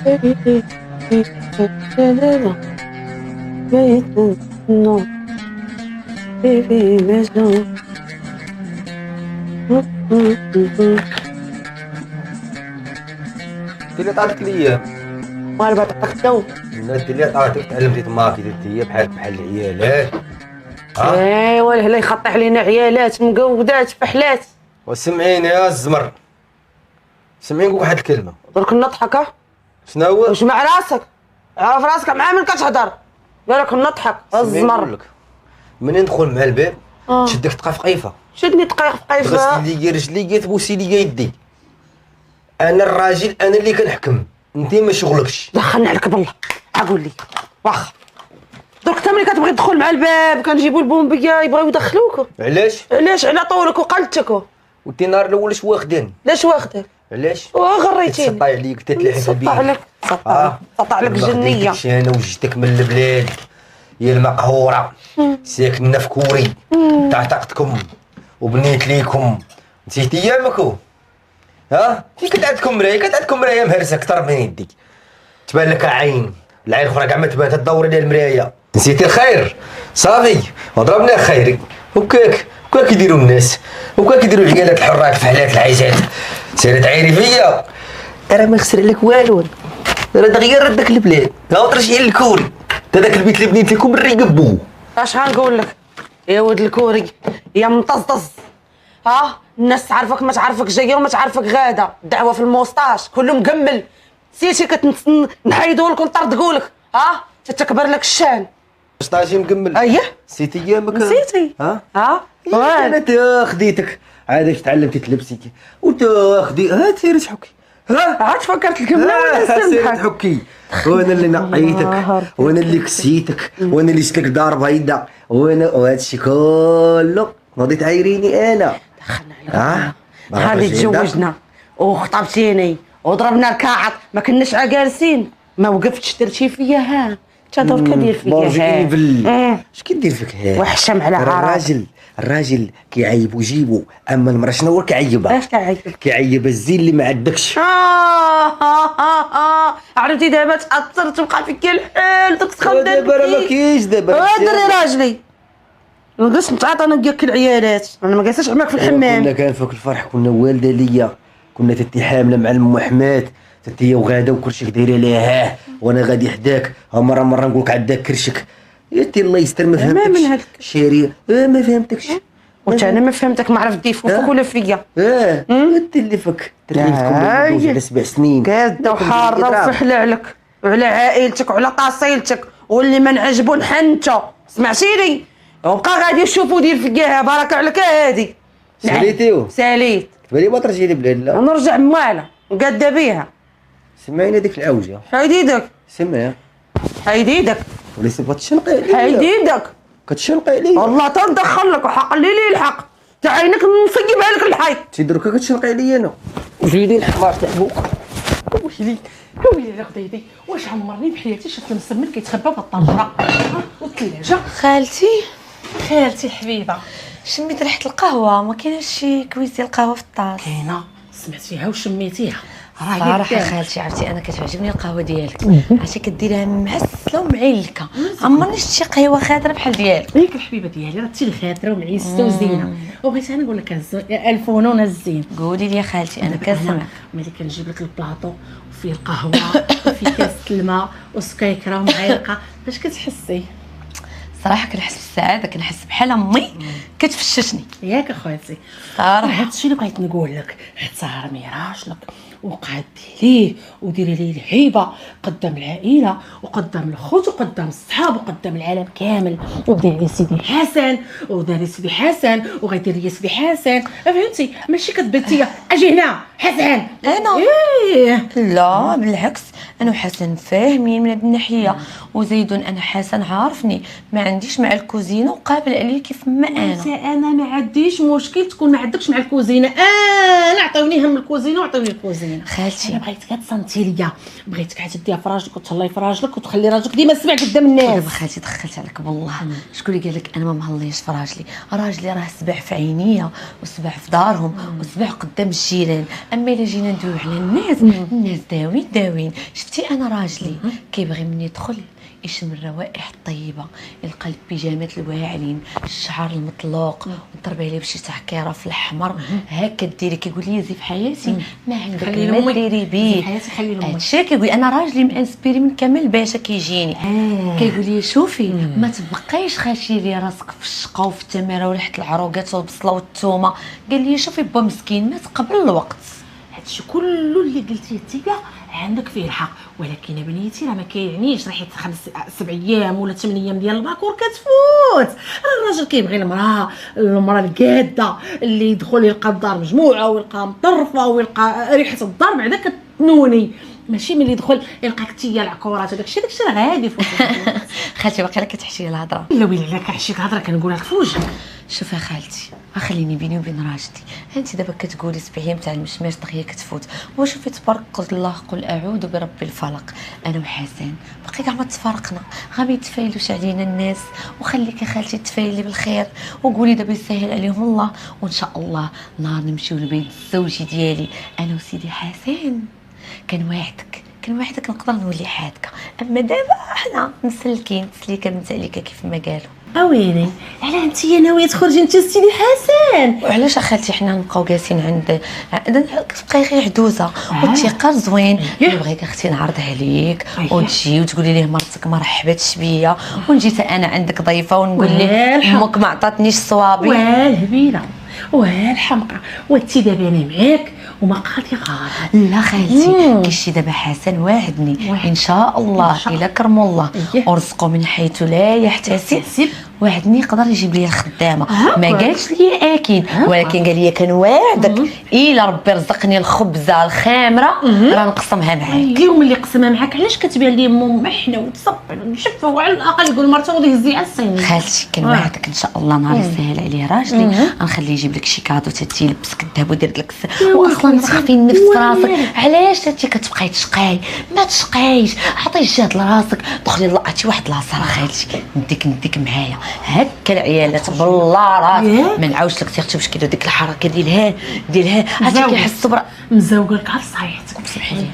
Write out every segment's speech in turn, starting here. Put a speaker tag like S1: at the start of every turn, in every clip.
S1: انت اللي طاعتك ليا
S2: مال بعطيك الجو.
S1: انت اللي طاعتك تعلمتي تماكي درتي هي بحال العيالات.
S2: ايوا لا يخطي علينا عيالات مقودات فحلات.
S1: وسمعيني يا الزمر، سمعيني نقول واحد الكلمه
S2: درك نضحك.
S1: شنو هو؟
S2: وجمع راسك، عرف راسك مع من كتهضر. بالك نضحك الزمر.
S1: منين ندخل مع الباب تشدك تقف قيفه،
S2: شدني دقيق قيفه،
S1: غسلي لي رجلي تبوسي لي يدي. انا الراجل، انا اللي كنحكم، انت ما شغلكش.
S2: دخلنا عليك بالله اقول لي واخا درك انت ملي كتبغي تدخل مع الباب كنجيبوا البومبيه يبغيو يدخلوك.
S1: علاش
S2: على طولك وقلتك.
S1: وانت النهار الاول اش واخدين؟
S2: لاش واخدك؟
S1: علاش؟
S2: غريتيني.
S1: تسطاي عليك تتلحق بيك.
S2: سطع عليك الجنيه.
S1: انا وجدتك من البلاد يا المقهوره، ساكنه في كوري، تعتقتكم وبنيت ليكم. نسيتي ايامكم؟ كي كانت عندكم مرايه مهرسه اكثر من يديك، تبان لك عين، العين الاخرى كاع ما تبان، تدور على المرايه. نسيتي الخير؟ صافي وضربنا خيري. وكاك يديروا الناس، وكاك يديروا العيالات الحرات الفحلات العايشات. سيري تعيري فيا، راه ما خسر لك والو، راه دغيا رد داك البلاد، وترجعي للكوري، هذاك البيت اللي بنيت لكم الريق بو.
S2: اش غنقول لك يا ولد الكوري يا مطزطز. الناس تعرفك ما تعرفك جايه وما تعرفك غاده، الدعوه في الموسطاش كله مكمل. نسيتي كنحيدوا لك ونطردقوا لك. تتكبر لك الشان.
S1: موسطاشي مكمل.
S2: اييه
S1: نسيتي ايامك؟
S2: نسيتي.
S1: انا خديتك عاد اش تعلمتي تلبسي وتاخدي سيري تحكي.
S2: عاد فكرت الكمله ولا
S1: سيري تحكي. وانا اللي نقيتك، وانا اللي كسيتك، وانا اللي شتلك دار بيضاء، وانا وهادشي كله غادي تعايريني انا.
S2: دخلنا عليك غادي تزوجنا وخطبتيني وضربنا الكاعط، ما كناش جالسين، ما وقفتش درتي فيا. انت درك كدير فيا
S1: اش كدير فيك
S2: وحشم على عرض.
S1: الراجل كيعيب وجيبو، اما المراه شنو هو كيعيبها؟
S2: اش كيعيب؟
S1: كيعيب الزين اللي ما عندكش.
S2: عرفتي دابا تاثرت وبقى فيك الحال تسخن.
S1: دابا راه ما كاينش دابا.
S2: دري راجلي نقص نتعاطى انا نقيك العيالات، انا ما جالساش معاك في الحمام.
S1: كنا كان فوق الفرح، كنا والده ليا، كنا تتي حامله مع ام حماد، تتي وغاده وكرشك دايره ليها، وانا غادي حداك. مره نقول لك عندك كرشك يا تي الله يستر. ما فهمتكش شيري. ما فهمتكش.
S2: وانت انا ما فهمتك، ما عرفت دير فوقك ولا فيا.
S1: انت اللي فك تريفكم على 7 سنين
S2: قاده وحاره وفحله عليك وعلى عائلتك وعلى طاسيلتك، واللي ما نعجبو نحنتو. سمعتيني؟ وبقى غادي نشوفو دير فيها بركه عليك. هادي
S1: ساليتيو؟
S2: ساليت.
S1: تبالي ما ترجعي لي بلاد. لا
S2: نرجع موالا وقاده بيها.
S1: سمعيني هذيك العوجه.
S2: حيد يدك.
S1: سمعي.
S2: حيد يدك.
S1: ولي سيبغى تشنقي عليا.
S2: حيد يدك.
S1: كتشنقي عليا
S2: والله تندخل لك وحق لي الحق تاع عينك نصيبها لك الحيط.
S1: انت دروكا كتشنقي عليا انا.
S2: وجيدي الحمار تاع بوك.
S3: ويلي يا خديدي، واش عمرني بحياتي شفت المسمن كيتخبى في الطنجره والثلاجه.
S4: خالتي حبيبه، شميت ريحه القهوه، ما كاينش شي كويس ديال القهوه في الطاس؟
S3: كاينه، سمعتيها وشميتيها.
S4: صراحه خالتي عرفتي انا كتعجبني القهوه ديالك، عرفتي كديرها معسله ومعلكه، عمرني شتي قهوه خاطره بحال ديالك.
S3: ياك الحبيبه ديالي راه انتي خاطره ومعيسته وزينه، وبغيت انا نقول لك الف ونون الزين.
S4: قولي لي خالتي انا كنسمع.
S3: ملي كنجيب لك البلاطو وفيه القهوه وفيه كاس الماء وسكيكره ومعلقه، باش كتحسي؟
S4: صراحه كنحس بالسعاده، كنحس بحال امي كتفششني.
S3: ياك اخواتي
S4: صراحه
S3: هادشي اللي بغيت نقول لك، احترمي راجلك وقعدي ليه وديري ليه الهيبه قدام العائله وقدام الخوت وقدام الصحاب وقدام العالم كامل. وديري سيدي حسن وداري سيدي حسن وغيدير لي سيدي حسن، فهمتي؟ ماشي كتبتي اجي هنا حسن
S4: انا
S3: ايه.
S4: لا بالعكس، انا وحسن فاهمين من هاد الناحيه، وزيدون انا حسن عارفني ما عنديش مع الكوزينه وقابل عليه كيف ما
S3: انا ما عنديش مشكل تكون ما عندكش مع الكوزينه، انا عطيوني هم الكوزينه وعطيوني الكوزينه.
S4: خالتي
S3: انا بغيتك تصنتي ليا، بغيتك عاد تديها في راجلك وتهلاي في راجلك وتخلي راجلك ديما يسمع قدام الناس.
S4: دابا خالتي دخلت عليك بالله، شكون اللي قال لك انا ما مهليش في راجلي راه سبع في عينيا وسبع في دارهم وسبع قدام الجيران. اما الا جينا ندويو على الناس داوين شفتي شتي انا راجلي كيبغي من يدخل يشم الروائح الطيبه، يلقى البيجامات الواعرين، الشعر المطلوق، وضرب عليه بشي تحكيره في الاحمر هكا ديري. كيقول لي زي في حياتي ما عندك ما ديري بيه هادشي. كيقول انا راجلي مانسبيري من كامل باشا كيجيني كيقول لي شوفي ما تبقيش خاشي لي راسك في الشقه وفي التماره وريحه العروقات والبصله والثومه. قال لي شوفي با مسكين مات قبل الوقت.
S3: هادشي كله اللي قلتيه انت عندك فيه الحق، ولكن بنيتي راه ما كيعنيش ريحه 7 ايام ولا 8 ايام ديال الباكور كتفوت. الراجل كيبغي المراه القاده اللي يدخل يلقى الدار مجموعه ويلقى مطرفه ويلقى ريحه الدار بعدا كتنوني، ماشي ملي يدخل يلقاك تيا العكورات وداكشي راه غادي فوت.
S4: خالتي باقي كتحشي الهضره.
S3: لا ويلي لا كنحشيك الهضره كنقولها لك في وجهك.
S4: شوف يا خالتي خليني بيني وبين راجلي، انت دابا كتقولي 7 ايام تاع المشماش دغيا كتفوت، وشوفي تبارك الله قل اعوذ برب الفلق. انا وحسن باقي كاع ما تفارقنا، غا ما يتفايلوش علينا الناس، وخليك يا خالتي تفايلي بالخير وقولي دابا يسهل عليهم الله، وان شاء الله نهار نمشيو لبيت الزوجي ديالي انا وسيدي حسن كنوعدك نقدر نولي حادكه. اما دابا حنا مسلكين تسليكه بنت عليكه كيف ما قالوا.
S3: اويلي علاه انت ناويه تخرجي انت سيدي حسن؟
S4: وعلاش اخالتي حنا نبقاو جالسين عند كتبقاي غير عدوزه والثقه زوين. بغيك اختي نعرض عليك وتجي وتقولي ليه مرتك مرحبا بيا، ونجي حتى انا عندك ضيفه ونقول ليه امك ما عطاتنيش صوابي.
S3: والهبيله والحمقى وانت دابا انا معاك وما قاضي غار.
S4: لا خالتي كيشي دابا حسن واعدني ان شاء الله الا كرم الله ورزقه من حيث لا يحتسب، واعدني يقدر يجيب لي الخدامه. ما قالش لي اكيد ولكن قال لي كنواعدك الا ربي رزقني الخبزه الخامره راه نقسمها معاك.
S3: اليوم اللي قسمها معاك علاش كتبان لي محنه وتصبر ونشفه وعلى الاقل يقول مرته ودي هزي على الصين.
S4: خالتي كنواعدك ان شاء الله نهار يسهل عليه راجلي غنخليه يجيب لك شي كادو تاتي يلبسك الذهب ودير لك واصلا تخفي النفس في راسك. علاش انت كتبقاي تشقاي؟ ما تشقايش، عطي الجهد لراسك، دخلي لقاتي واحد لاصه خالتي نديك معايا هكا العيالات بالله راك ما نعاودش لك سيرتي باش كيديروا ديك الحركه ديالها عاد كيحسوا
S3: مزوقه لك على صحيحتك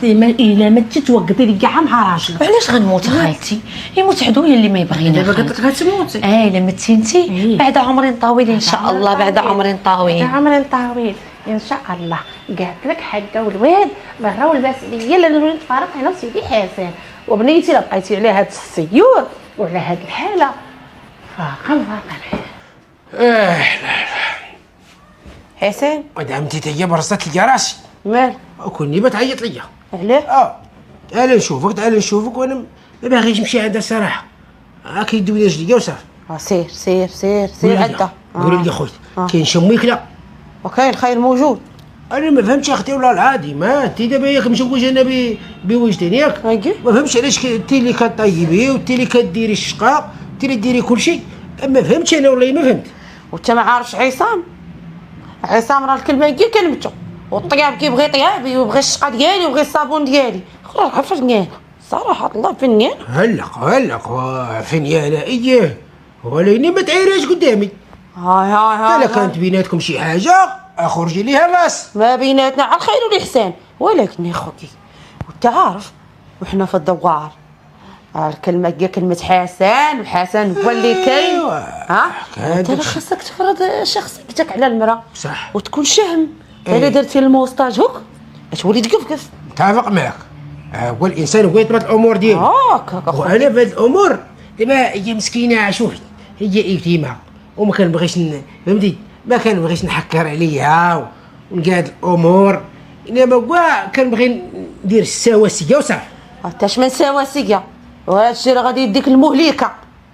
S3: ما الا ما تتوقدي لي كاع مع راجلك.
S4: علاش غنموت خالتي؟ يموت عدويا اللي ما يبغينا.
S3: دابا قلت لك غتموتي
S4: الا متي انتي بعد عمر طويل ان شاء الله. بعد عمر طويل
S3: ان شاء الله. قالت لك حاجه والواد برا والباس ليا لا نولي نتفارق انا وسيدي حسن وبنيتي. لا بقيتي على هاد السيور وعلى هاد الحاله فارقه الحياه. حسين
S5: مدامتي تيا برصت لي راسي
S3: مال
S5: كوني بتعيط ليا.
S3: علاه؟
S5: تعال نشوفك وانا ما باغيش نمشي عندها الصراحه. كيدوي رجليا وصافي.
S3: سير عدا
S5: قولي لي خويا كاين شي ميكله
S3: وكاين الخير موجود.
S5: انا ما فهمتش اختي ولا العادي ما انت دابا ياك مشوج انا بوجدين ياك ما فهمتش علاش انت اللي كطيبي وانت اللي كديري الشقه انت اللي ديري كلشي. ما فهمتش انا والله ما فهمت.
S3: وانت ما عارفش عصام راه الكلمه كي كلمته والطياب كيبغي طيابي ويبغي الشقه ديالي ويبغي الصابون ديالي. خويا فنان صراحه الله فنان.
S5: هلا فنيانه اييه ولكن ما تعيريش قدامي.
S3: هاي
S5: الا كانت بيناتكم شي حاجه اخرجي ليها الراس.
S3: ما بيناتنا على الخير والاحسان، ولكن يا خوكي وانت عارف وحنا في الدوار الكلمه كاع كلمه حسن وحسن هو اللي كاين. انت خاصك تفرض شخصيتك على المراه
S5: صح
S3: وتكون شهم. الا درتي الموستاج هوك تولي تقفقف.
S5: متفق معك. هو الانسان هو يضبط الامور ديالو. وانا في هاد الامور دابا هي مسكينه شوفي هي يتيمه وما كنبغيش فهمتي ما كنبغيش نحكر عليها ونقاد الامور، انما كاع كنبغي ندير السواسيه وصافي.
S3: انت من سواسيه وهذا الشيء راه غادي يديك المهلكه.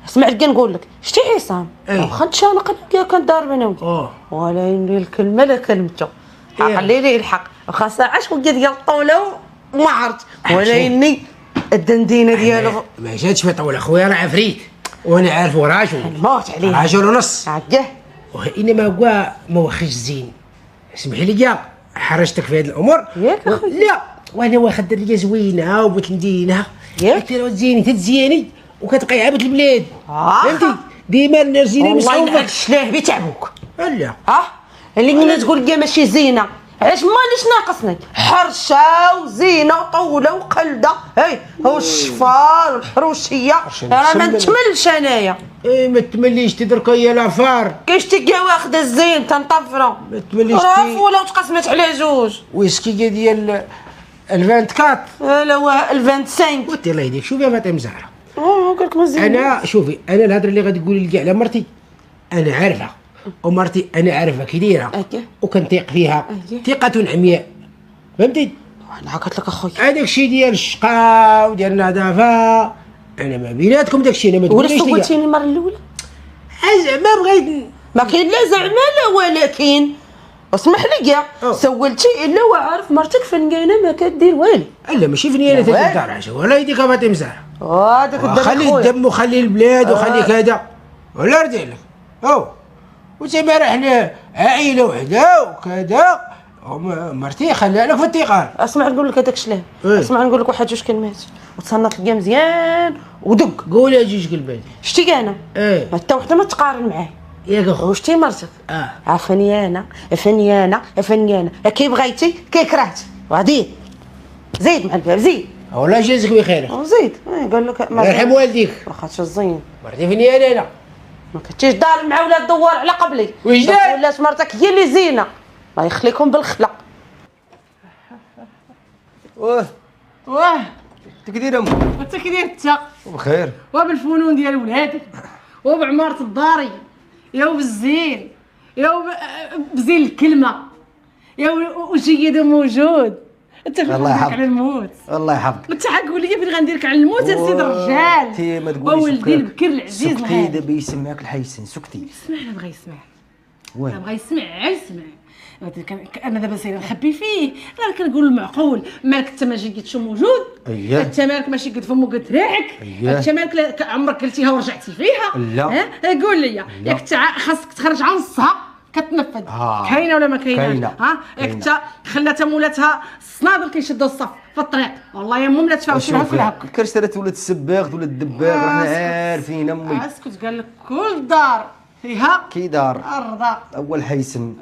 S3: اسمع لك نقول لك شتي عصام واخا نتشانق انا كنضارب انا وانت ولكن الكلمه لا كلمته عقلي لي الحق واخا ساعه شويه ديال الطوله وما عرفت ولكن الدندينه ديالو
S5: ما جاتش في طول اخويا راه عفريت وانا عارف راجل
S3: الموت عليه
S5: راجل ونص
S3: عجاه.
S5: انما كاع ما واخاش زين اسمحي لي حرجتك في هذه الامور
S3: ياك اخويا.
S5: لا وانا واخد دريه زوينه وبغيت ندينها
S3: ياك
S5: انت تزيني تتزيني وكتبقاي عابد البلاد فهمتي ديما الناس زينين
S3: والله ينعكش ليه بتعبوك.
S5: لا
S3: اللي قلنا تقول كاع ماشي زينه
S2: علاش مانيش ناقصني حرشه وزينه وطوله وقلده، هاي هو الشفار والحروشيه، راه ما نتملش انايا.
S5: ايه ما تمليش تدرك يا لافار.
S2: كيشتي كاع واخده الزين تنطفره
S5: ما تمليش
S2: راه ولا تقسمت على جوج.
S5: ويسكي ديال 24
S2: لا هو 25.
S5: وانت الله يهديك. شوفي يا فاطمه زهره،
S2: قال لك مزيان.
S5: انا شوفي انا الهضره اللي غادي تقولي لي على مرتي انا عارفها، ومرتي انا عارفها كي دايره وكنثيق فيها ثقه عمياء، فهمتي؟
S2: انا قلت لك اخويا
S5: هذاك الشيء ديال الشقاء وديال النظافه انا ما بيناتكم داك الشيء. انا ما
S2: ولا
S5: تقوليش ليا
S2: سولتيني المره الاولى
S5: زعما بغيت
S2: ما كاين لا زعما لا ولكن اسمح لي سولتي الا وعارف مرتك فنانه ما كدير والو.
S5: لا ماشي فنيانه تاع الدار عاشا ولا يديك فاطمه زهره.
S2: هذاك الدم
S5: خلي الدم وخلي البلاد وخلي كذا ولا ردي لك او وزعما راه حنا عائله وحده وكذا مرتي خليها لك في الثقه.
S2: اسمع نقول لك هذاك الشلام، اسمع نقول لك واحد جوج كلمات وتصنت ليا مزيان ودق.
S5: قولي جوج كلمات.
S2: شتي انا حتى وحده ما تقارن معايا
S5: ياك اخو.
S2: وشتي مرتك فنيانه فنيانه فنيانه كي بغيتي كي كرهتي وعدي زيد مع الباب زيد
S5: والله جازك بخير
S2: زيد. قال لك
S5: الله يرحم والديك
S2: واخا الزين
S5: مرتي فنيانه انا
S2: ما كنتيش دار مع ولاد دوار على قبلي ولات مرتك هي اللي زينه الله يخليكم بالخلق.
S3: واه
S1: انت كدير امو
S3: انت كي داير انت
S1: بخير
S3: وبالفنون ديال ولادك وبعمارة الداري يا بالزين يا بزين الكلمه يا وجيد وموجود. انت فين
S1: الله
S3: غنديرك
S1: يحفظك
S3: على الموت؟
S1: الله يحفظك.
S3: انت قول لي فين غنديرك على الموت يا سيد الرجال.
S1: انت ما تقوليش
S3: وولدي البكر العزيز
S1: سكتي
S3: الغالي.
S1: دابا يسمعك الحيسن سكتي.
S3: اسمع بغا يسمع
S1: وين
S3: بغا يسمع يسمع. انا دابا سايره نخبي فيه انا كنقول المعقول مالك انت ما جيتش موجود.
S1: اييه
S3: انت مالك ماشي قد فم وقد ريحك.
S1: اييه
S3: انت مالك عمرك كلتيها ورجعتي فيها.
S1: لا
S3: قول لي ياك انت خاصك تخرج عن نصها كتنفذ. كاينه ولا ما كايناش؟ ياك انت خلاتها مولاتها الصنادل كيشدوا الصف في الطريق والله يا مم لا تفاوتي لها في الهك.
S1: كرشترات ولات السباغ ولات الدباغ رانا عارفين امي.
S3: اسكت قال لك كل دار فيها
S1: كي دار
S3: الرضا
S1: اول حيسن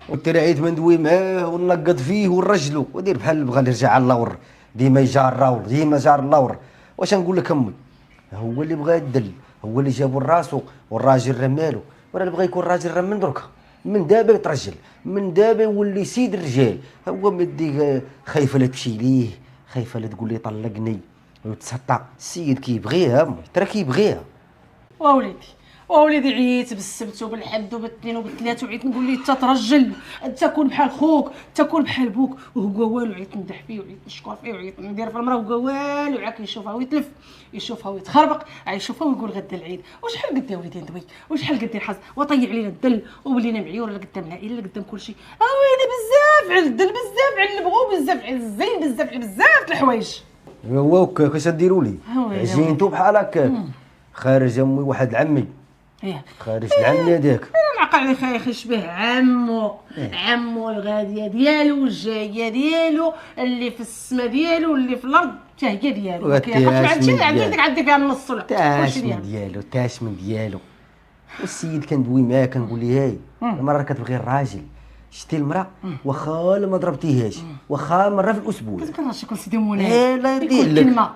S1: والترعيد مندوي معاه ونقد فيه ونرجلو ودير بحال اللي بغى يرجع على اللور ديما يجار اللور ديما جار اللور. واش نقول لك امي هو اللي بغى يدل هو اللي جابو راسو والراجل رمالو وانا اللي بغى يكون راجل راه من دركا من دابا يترجل من دابا يولي سيد الرجال. هو مدي خايفه لا تمشي ليه خايفه لا تقول لي طلقني وتسطع. السيد كيبغيها امي ترى كيبغيها.
S3: ووليدي عييت بالسبت وبالحد وبالاثنين وبالثلاث وعيت نقول ليه تترجل تكون بحال خوك تكون بحال بوك وهو والو. عيت ندح فيه وعيت نشكر فيه وعيت ندير في المراه وهو والو. عاك يشوفها ويتلف يشوفها ويتخربق يشوفها ويقول غدا العيد. وشحال قد يا وليدي ندوي وشحال قد الحظ وطيع علينا الدل وولينا معيور لا قدام العائله لا قدام كلشي. ويلي بزاف على الدل بزاف على البغو بزاف على الزين بزاف على بزاف الحوايج.
S1: هو هكاك كاش ديروا لي عجينتو بحال هكاك خارج امي واحد العمي خارج العم هذاك.
S3: انا نعقل عليه خايخ يشبه عمو الغاديه ديالو والجايه ديالو اللي في السما ديالو واللي في الارض حتى هي ديالو. عندك فيها النص ولا
S1: تاش من ديالو. والسيد كندوي معاه كنقول ليه هاي المره كتبغي الراجل شتي المراه واخا ما ضربتيهاش واخا مره في الاسبوع
S3: كنرشي كل سيدي مولاي
S1: لا يدير لك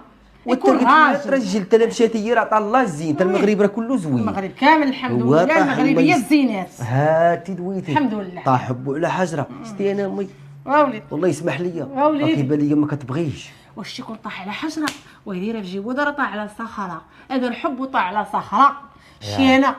S1: يكون راجل تلا مشات هي راه عطا الله الزين تا المغرب راه كله زوين.
S3: المغرب كامل الحمد لله المغربيه الزينات
S1: هاتي دويتي
S3: الحمد لله
S1: طاحبوا على حجره شتي انا امي
S3: وليد
S1: والله يسمح لي كيبان لي ما كتبغيش.
S3: واش يكون طاح على حجره ويديرها في جيبو دار طاح على صخره هذا الحب وطاح على صخره شي انا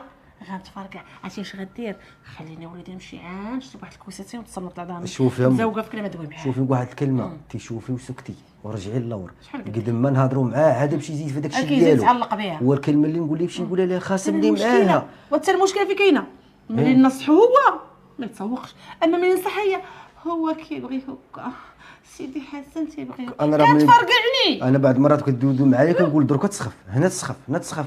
S3: غنتفرقع عرفتي واش غدير خليني وليدي نمشي نشرب واحد الكويساتين ونتصنت على ضهري.
S1: شوفي
S3: مزوقه في كلمه دوي معاه
S1: شوفي واحد الكلمه تيشوفي وسكتي ورجعي للور قدام ما نهضروا معاه عاد باش يزيد في داك الشيء ديالو
S3: يتعلق بها.
S1: هو الكلمه اللي نقول لك باش يقولها لها خاصه اللي معاها.
S3: وحتى المشكله في كاينه ملي نصحو هو ما يتسوقش اما ملي نصح هي هو كيبغي هكا سيدي حسن تيبغي كتفرقعني.
S1: انا بعد مرات كدودو معايا كنقول درك تسخف هنا تسخف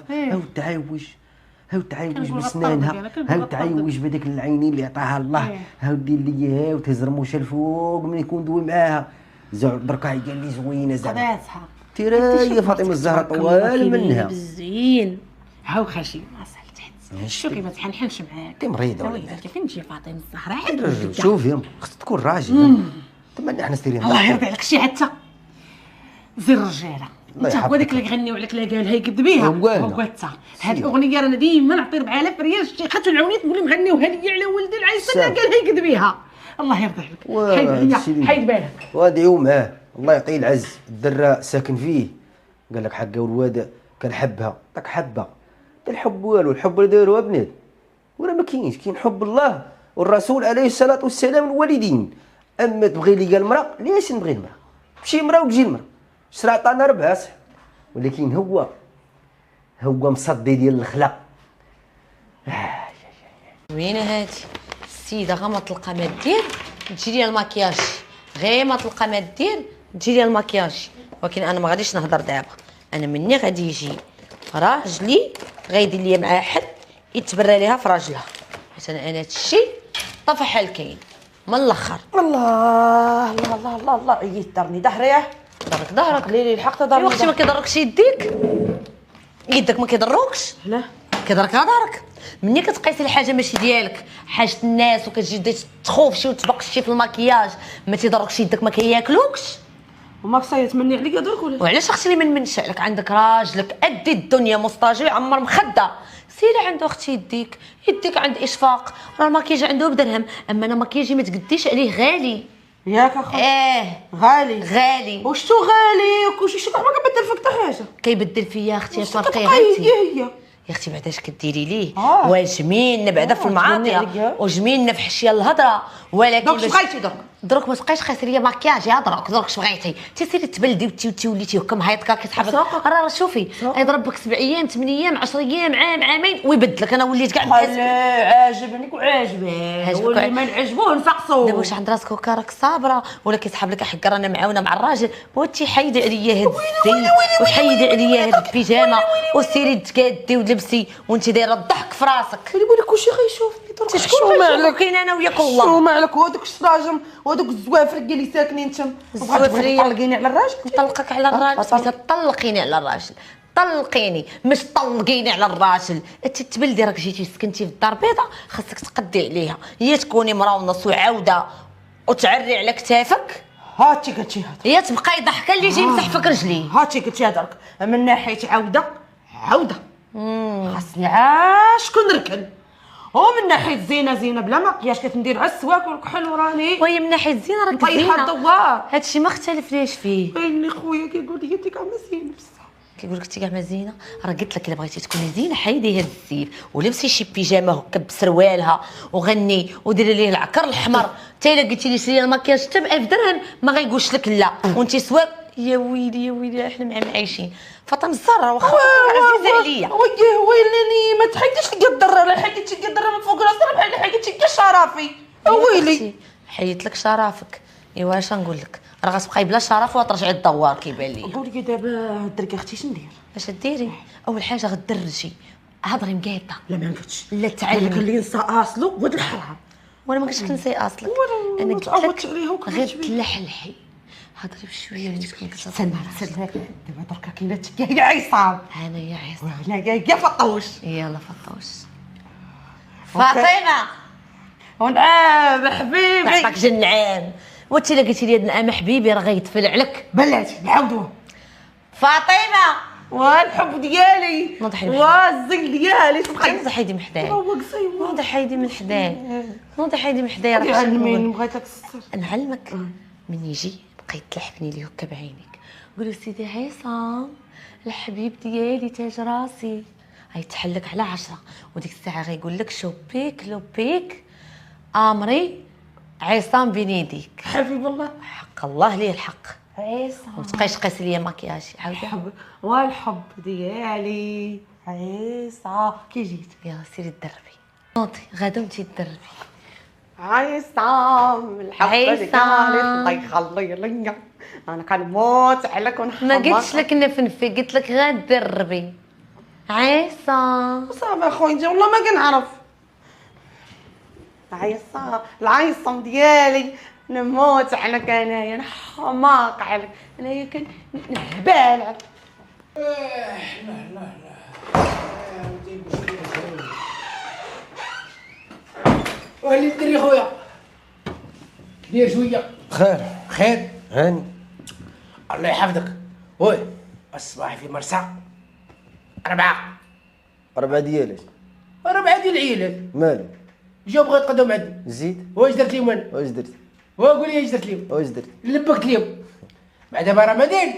S1: هاو تعايوش بسنانها هاو تعايوش بهذاك العينين اللي عطاها الله هاو دير لي هاو تهز رموشها الفوق ملي يكون دوي معاها درك هي قال لي زوينه زعما تيراي فاطمه الزهراء طوال منها
S3: بالزين هاو خاشي ما صح تحت شوفي ما تحنحنش معاك.
S1: انت مريضه ولا
S3: وليداتي فين تجي فاطمه الزهراء؟ عاد
S1: شوفي خصك تكون راجل. تما حنا سيرين
S3: الله يرضي عليك شي حتى زير الرجاله.
S1: الله
S3: انت
S1: يحفظك.
S3: هو داك اللي غنيو عليك لا قالها يكذب بها.
S1: هو
S3: حتى هاد الاغنيه رانا ديما نعطي 4000 ريال شي خاطر نعاوني تقول لي مغنيوها لي على ولدي العيسى لا قالها يكذب بها. الله يرضي عليك. حيد عليا حيد بالك.
S1: وادعيو معاه الله يعطيه العز. الدرة ساكن فيه قال لك حقه والواد كنحبها داك حبه. الحب والو الحب اللي داروها بنات ولا ما كاينش. كاين حب الله والرسول عليه الصلاه والسلام والوالدين. اما تبغي لي المراه ليش نبغي المراه؟ تمشي مراه وتجي المراه. الشرع عطانا ربعه صح ولكن هو مصدي ديال الخلق.
S4: وين هادي السيده غا ما تلقى ما دير تجي لي الماكياج غير ما تلقى ما دير تجي لي الماكياج. ولكن انا ما غاديش نهضر دابا. انا مني غادي يجي راجلي غيدير لي معاه حد يتبرى ليها في راجلها حيت انا هذا الشيء طفح الكاين من الاخر.
S2: الله الله الله الله الله عييت دارني ظهري.
S4: ظهرك
S2: ليلي الحق تضرني.
S4: وقتي ما كيضركش يدك ما كيضروكش.
S2: لا
S4: كيضرك ظهرك. مني كتقيسي الحاجه ماشي ديالك حاجه الناس وكتجي تخوف شي وتبقى شي في المكياج ما تيضركش يدك ما كياكلوكش.
S2: وما صايت مني عليك درك ولا
S4: وعلاش اختي اللي من شعلك عندك راجلك قد الدنيا مستاجر عمر مخده سيري عنده اختي يديك عند اشفاق راه الماكياج عنده بدرهم اما انا ماكياجي ما تقديش عليه غالي
S2: ياك اخو غالي وشتو غالي وكلشي شي ما كنبدل فيك حتى حاجه
S4: كيبدل فيا اختي فرقي
S2: هي
S4: يا اختي بعدا اش كديري ليه واجمين بعدا في المعاطيه وجميلنا في حشيه الهضره ولكن
S2: دونك بغيتي
S4: درك ما تبقايش خاسر ليا ماكياج يا درك اش بغيتي تسيري تبلدي وتوليتي هكا مهيطكا كتحب راه شوفي يضرب بك 7 ايام 8 ايام 10 ايام عامين ويبدلك. انا وليت كاع
S2: عاجبني وعاجبك واللي ما نعجبوه نسقسو.
S4: دابا واش عند راسك هكا راك صابره ولا كيسحب لك حق رانا معاونه مع الراجل وانتي حيدي عليا هاد الزين وحيدي عليا هاد البيجامه وسيري تكادي ولبسي وانتي دايره الضحك في راسك.
S2: اللي بقول لك كلشي غيشوفني
S4: شكون مالك كاين انا وياك والله
S2: شو مالك ودوك الشراجم ودوك الزوافر اللي ساكنين تم
S4: الزوافريه
S2: طلقيني على الراجل.
S4: نطلقك على الراجل طلقيني على الراجل طلقيني مش طلقيني على الراجل. انت تبلدي راك جيتي سكنتي في الدار البيضاء خاصك تقدي عليها هي تكوني مرا ونص وعاوده وتعري على كتافك.
S2: هاتي قلتي هذا
S4: هي تبقاي ضحكه اللي يجي يمسح فيك رجلي.
S2: هاتي قلتي هذاك من ناحيه عاوده خاصني عاش كون نركن ومن ناحيه زينه بلا مكياج كتندير على السواك والكحل وراني
S4: وهي من ناحيه زينه راك
S2: طيحه الدوار.
S4: هادشي ما اختلفناش فيه.
S2: ويلي خويا كيقول لي انت كاع مزيانه بصح
S4: كيقول لك انت كاع مزينه راه قلت لك الا بغيتي تكوني زينه حيدي هاد الزيف ولبسي شي بيجامه هكا بسروالها وغني وديري ليه العكر الاحمر حتى الا قلتي لي شري المكياج حتى ب 1000 درهم ما غايقولش لك لا وانت سواك. يا ويلي احنا معايشين فاطمه الزهراء واخا عزيزه عليا
S2: ويلي ما تحيديش تقدر لا حيدتي تقدر من فوق راسي بحال حيدتي كاع شرفي ويلي
S4: حيدت لك شرفك. ايوا اش نقول لك راه غتبقاي بلا شرف وترجعي للدوار كيبان لي.
S2: قولي لي دابا الدركه اختي اش ندير؟
S4: اش ديري؟ اول حاجه غدرجي هضري مقاده
S2: لا ما نقدش
S4: لا تعلمي
S2: اللي نسى اصلو ود الحرام
S4: وانا ما قلتش نسي اصلك انا قلت لك غير تلحلحي هضري بشويه اللي تكون
S2: استنى دابا دركا كاينه تكايه عصام
S4: انا يا عصام
S2: لا يا فطوش
S4: يلا فطوش فاطمه
S2: ونعام حبيبي
S4: نعطيك جنعان وانت الا قلتي لي نعام حبيبي راه غيتفل عليك.
S2: بلاتي نعاودوها
S4: فاطمه
S2: والحب ديالي والزين ديالي
S4: نوض حيدي من حدايا نوض حيدي من حدايا راه
S2: علميني بغيتك الستر
S4: نعلمك من يجي بقيت تلحفني ليه هكا بعينيك قولوا سيدي عصام الحبيب ديالي تاج راسي غيتحلك على 10 وديك الساعه غيقول لك لوبيك امري عصام بين يديك
S2: حبيب الله
S4: حق الله ليه الحق
S2: عصام
S4: وتبقايش قاسي ليا ماكياجي عاودي
S2: والحب ديالي عصام كي جيت
S4: يلا سيري تدربي نوضي غدا وانتي تدربي
S2: عصام الحب ديالي الله يخلي ليا انا كنموت عليك ونحمر.
S4: ما قلتش لك نفنفي قلت لك غير تدربي عصام
S2: صافي اخويا والله ما كنعرف العصام ديالي نموت عليك انايا نحماق عليك انايا كنهبال عليك.
S5: وهلي دري خويا دير شويه
S1: خير
S5: خير
S1: هاني.
S5: الله يحفظك. وي الصباح في مرسى 4
S1: ديالك
S5: 4 ديال العيالات
S1: مالو
S5: جاو بغا يتقداو عندي.
S1: زيد.
S5: واش درت لهم انا؟
S1: واش درت؟
S5: وقول لي اش درت لهم؟
S1: واش درت؟
S5: لبكت لهم بعد دابا رمضان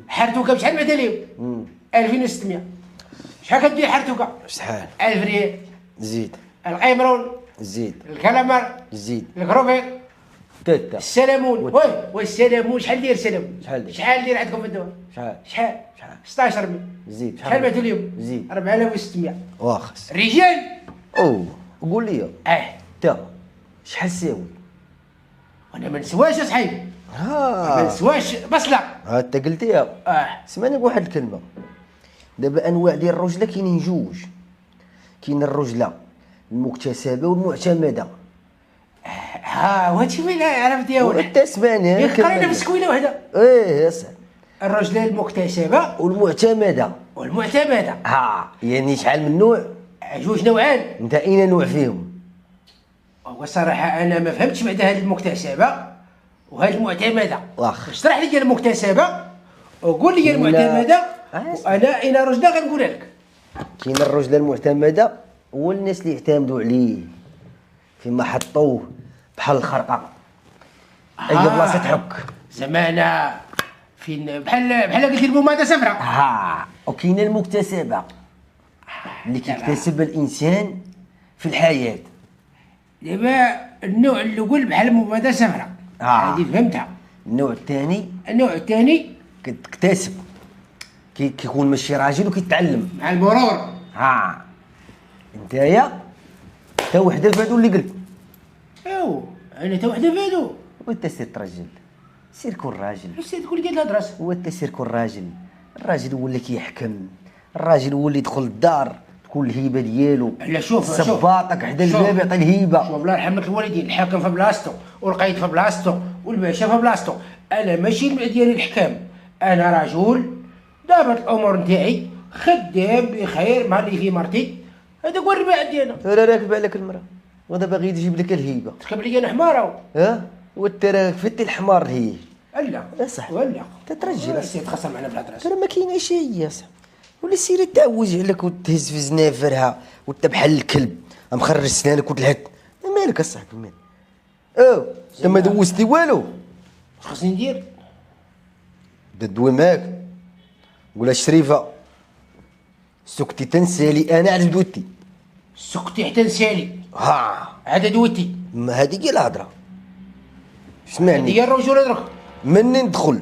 S5: حرتوكه بشحال بعدا لهم؟ 2600. شحال كدير حرتوكه؟
S1: شحال؟
S5: 1000 ريال.
S1: زيد.
S5: القيمرون،
S1: زيد.
S5: الكلامر،
S1: زيد.
S5: الكروفيك،
S1: تاتا.
S5: السلمون. وي السلمون شحال داير السلمون؟
S1: شحال داير؟
S5: شحال داير عندكم في الدواء؟
S1: شحال؟
S5: شحال؟ 16000.
S1: زيد.
S5: شحال بعتوا اليوم؟
S1: زيد.
S5: 4600.
S1: واخس.
S5: الرجال
S1: او قول لي تا شحال ساوي؟
S5: وانا ما نسواش اصحيبي، ما
S1: ها
S5: نسواش بصله.
S1: ها انت قلتيها. سمعني بواحد الكلمه. دابا انواع ديال الرجله كاينين جوج. كاين الرجله المكتسبه والمعتمده.
S5: وهادشي وين عرفت يا ولد؟
S1: وانت سمعني
S5: قرينا في سكوينه وحده.
S1: ايه صح.
S5: الرجله المكتسبه
S1: والمعتمده.
S5: والمعتمده.
S1: يعني شحال من نوع؟
S5: جوج نوعان.
S1: انت اين نوع فيهم؟
S5: وصراحه انا ما فهمتش بعد هذه المكتسبه وهذه المعتمده.
S1: واخ
S5: اشرح لي المكتسبه وقول لي المعتمده وانا اين رجله غنقولها لك.
S1: كاين الرجله المعتمده هو الناس اللي يعتمدوا عليه فيما حطوه بحال الخرقه اي بلاصه تحك.
S5: زعما انا فين بحال قلتي المماده سفره.
S1: وكاين المكتسبه اللي كيكتسب الانسان في الحياه.
S5: دابا النوع الاول بحال المماده سفره هذه فهمتها.
S1: النوع الثاني كتكتسب كيكون ماشي راجل وكيتعلم
S5: مع المرور.
S1: نتايا تا وحده في هادو اللي قلت.
S5: انا تا وحده في هادو.
S1: وانت سير ترجل، سير كون راجل.
S5: حسيت تقول لي الهضره.
S1: وانت سير كون راجل. الراجل هو اللي كيحكم، الراجل هو اللي يدخل الدار تكون الهيبه ديالو.
S5: لا شوف
S1: سباطك حدا الباب يعطي الهيبه.
S5: شوف الله يرحم لك الوالدين، الحاكم في بلاصتو والقايد في بلاصتو والباشا في بلاصتو. انا ماشي ديالي الحكام، انا رجل دابت الامور نتاعي خدام بخير مع اللي في مرتي. هذا هو الرباع ديالنا.
S1: راه راكب عليك المراه وهذا باغي يجيب لك الهيبه.
S5: تركب لي انا حماره.
S1: وانت راه فتي الحمار هي.
S5: لا
S1: صح
S5: ولا
S1: تترجل
S5: السيد خسر معنا بالهضره.
S1: ترى ما كايناش هي صح. ولا سيري تعوج عليك وتهز في زنافرها وانت بحال الكلب مخرج سنانك وتلحق. مالك اصاحبي مالك؟ انت ما دوزتي والو.
S5: واش خصني ندير؟
S1: بدا دوي معاك قولها شريفه سكتي تنسالي انا عاد دوتي.
S5: سكتي حتى نسالي. عاد دوتي.
S1: هذيك هي الهضره. سمعني
S5: هي الرجوله درك
S1: مني ندخل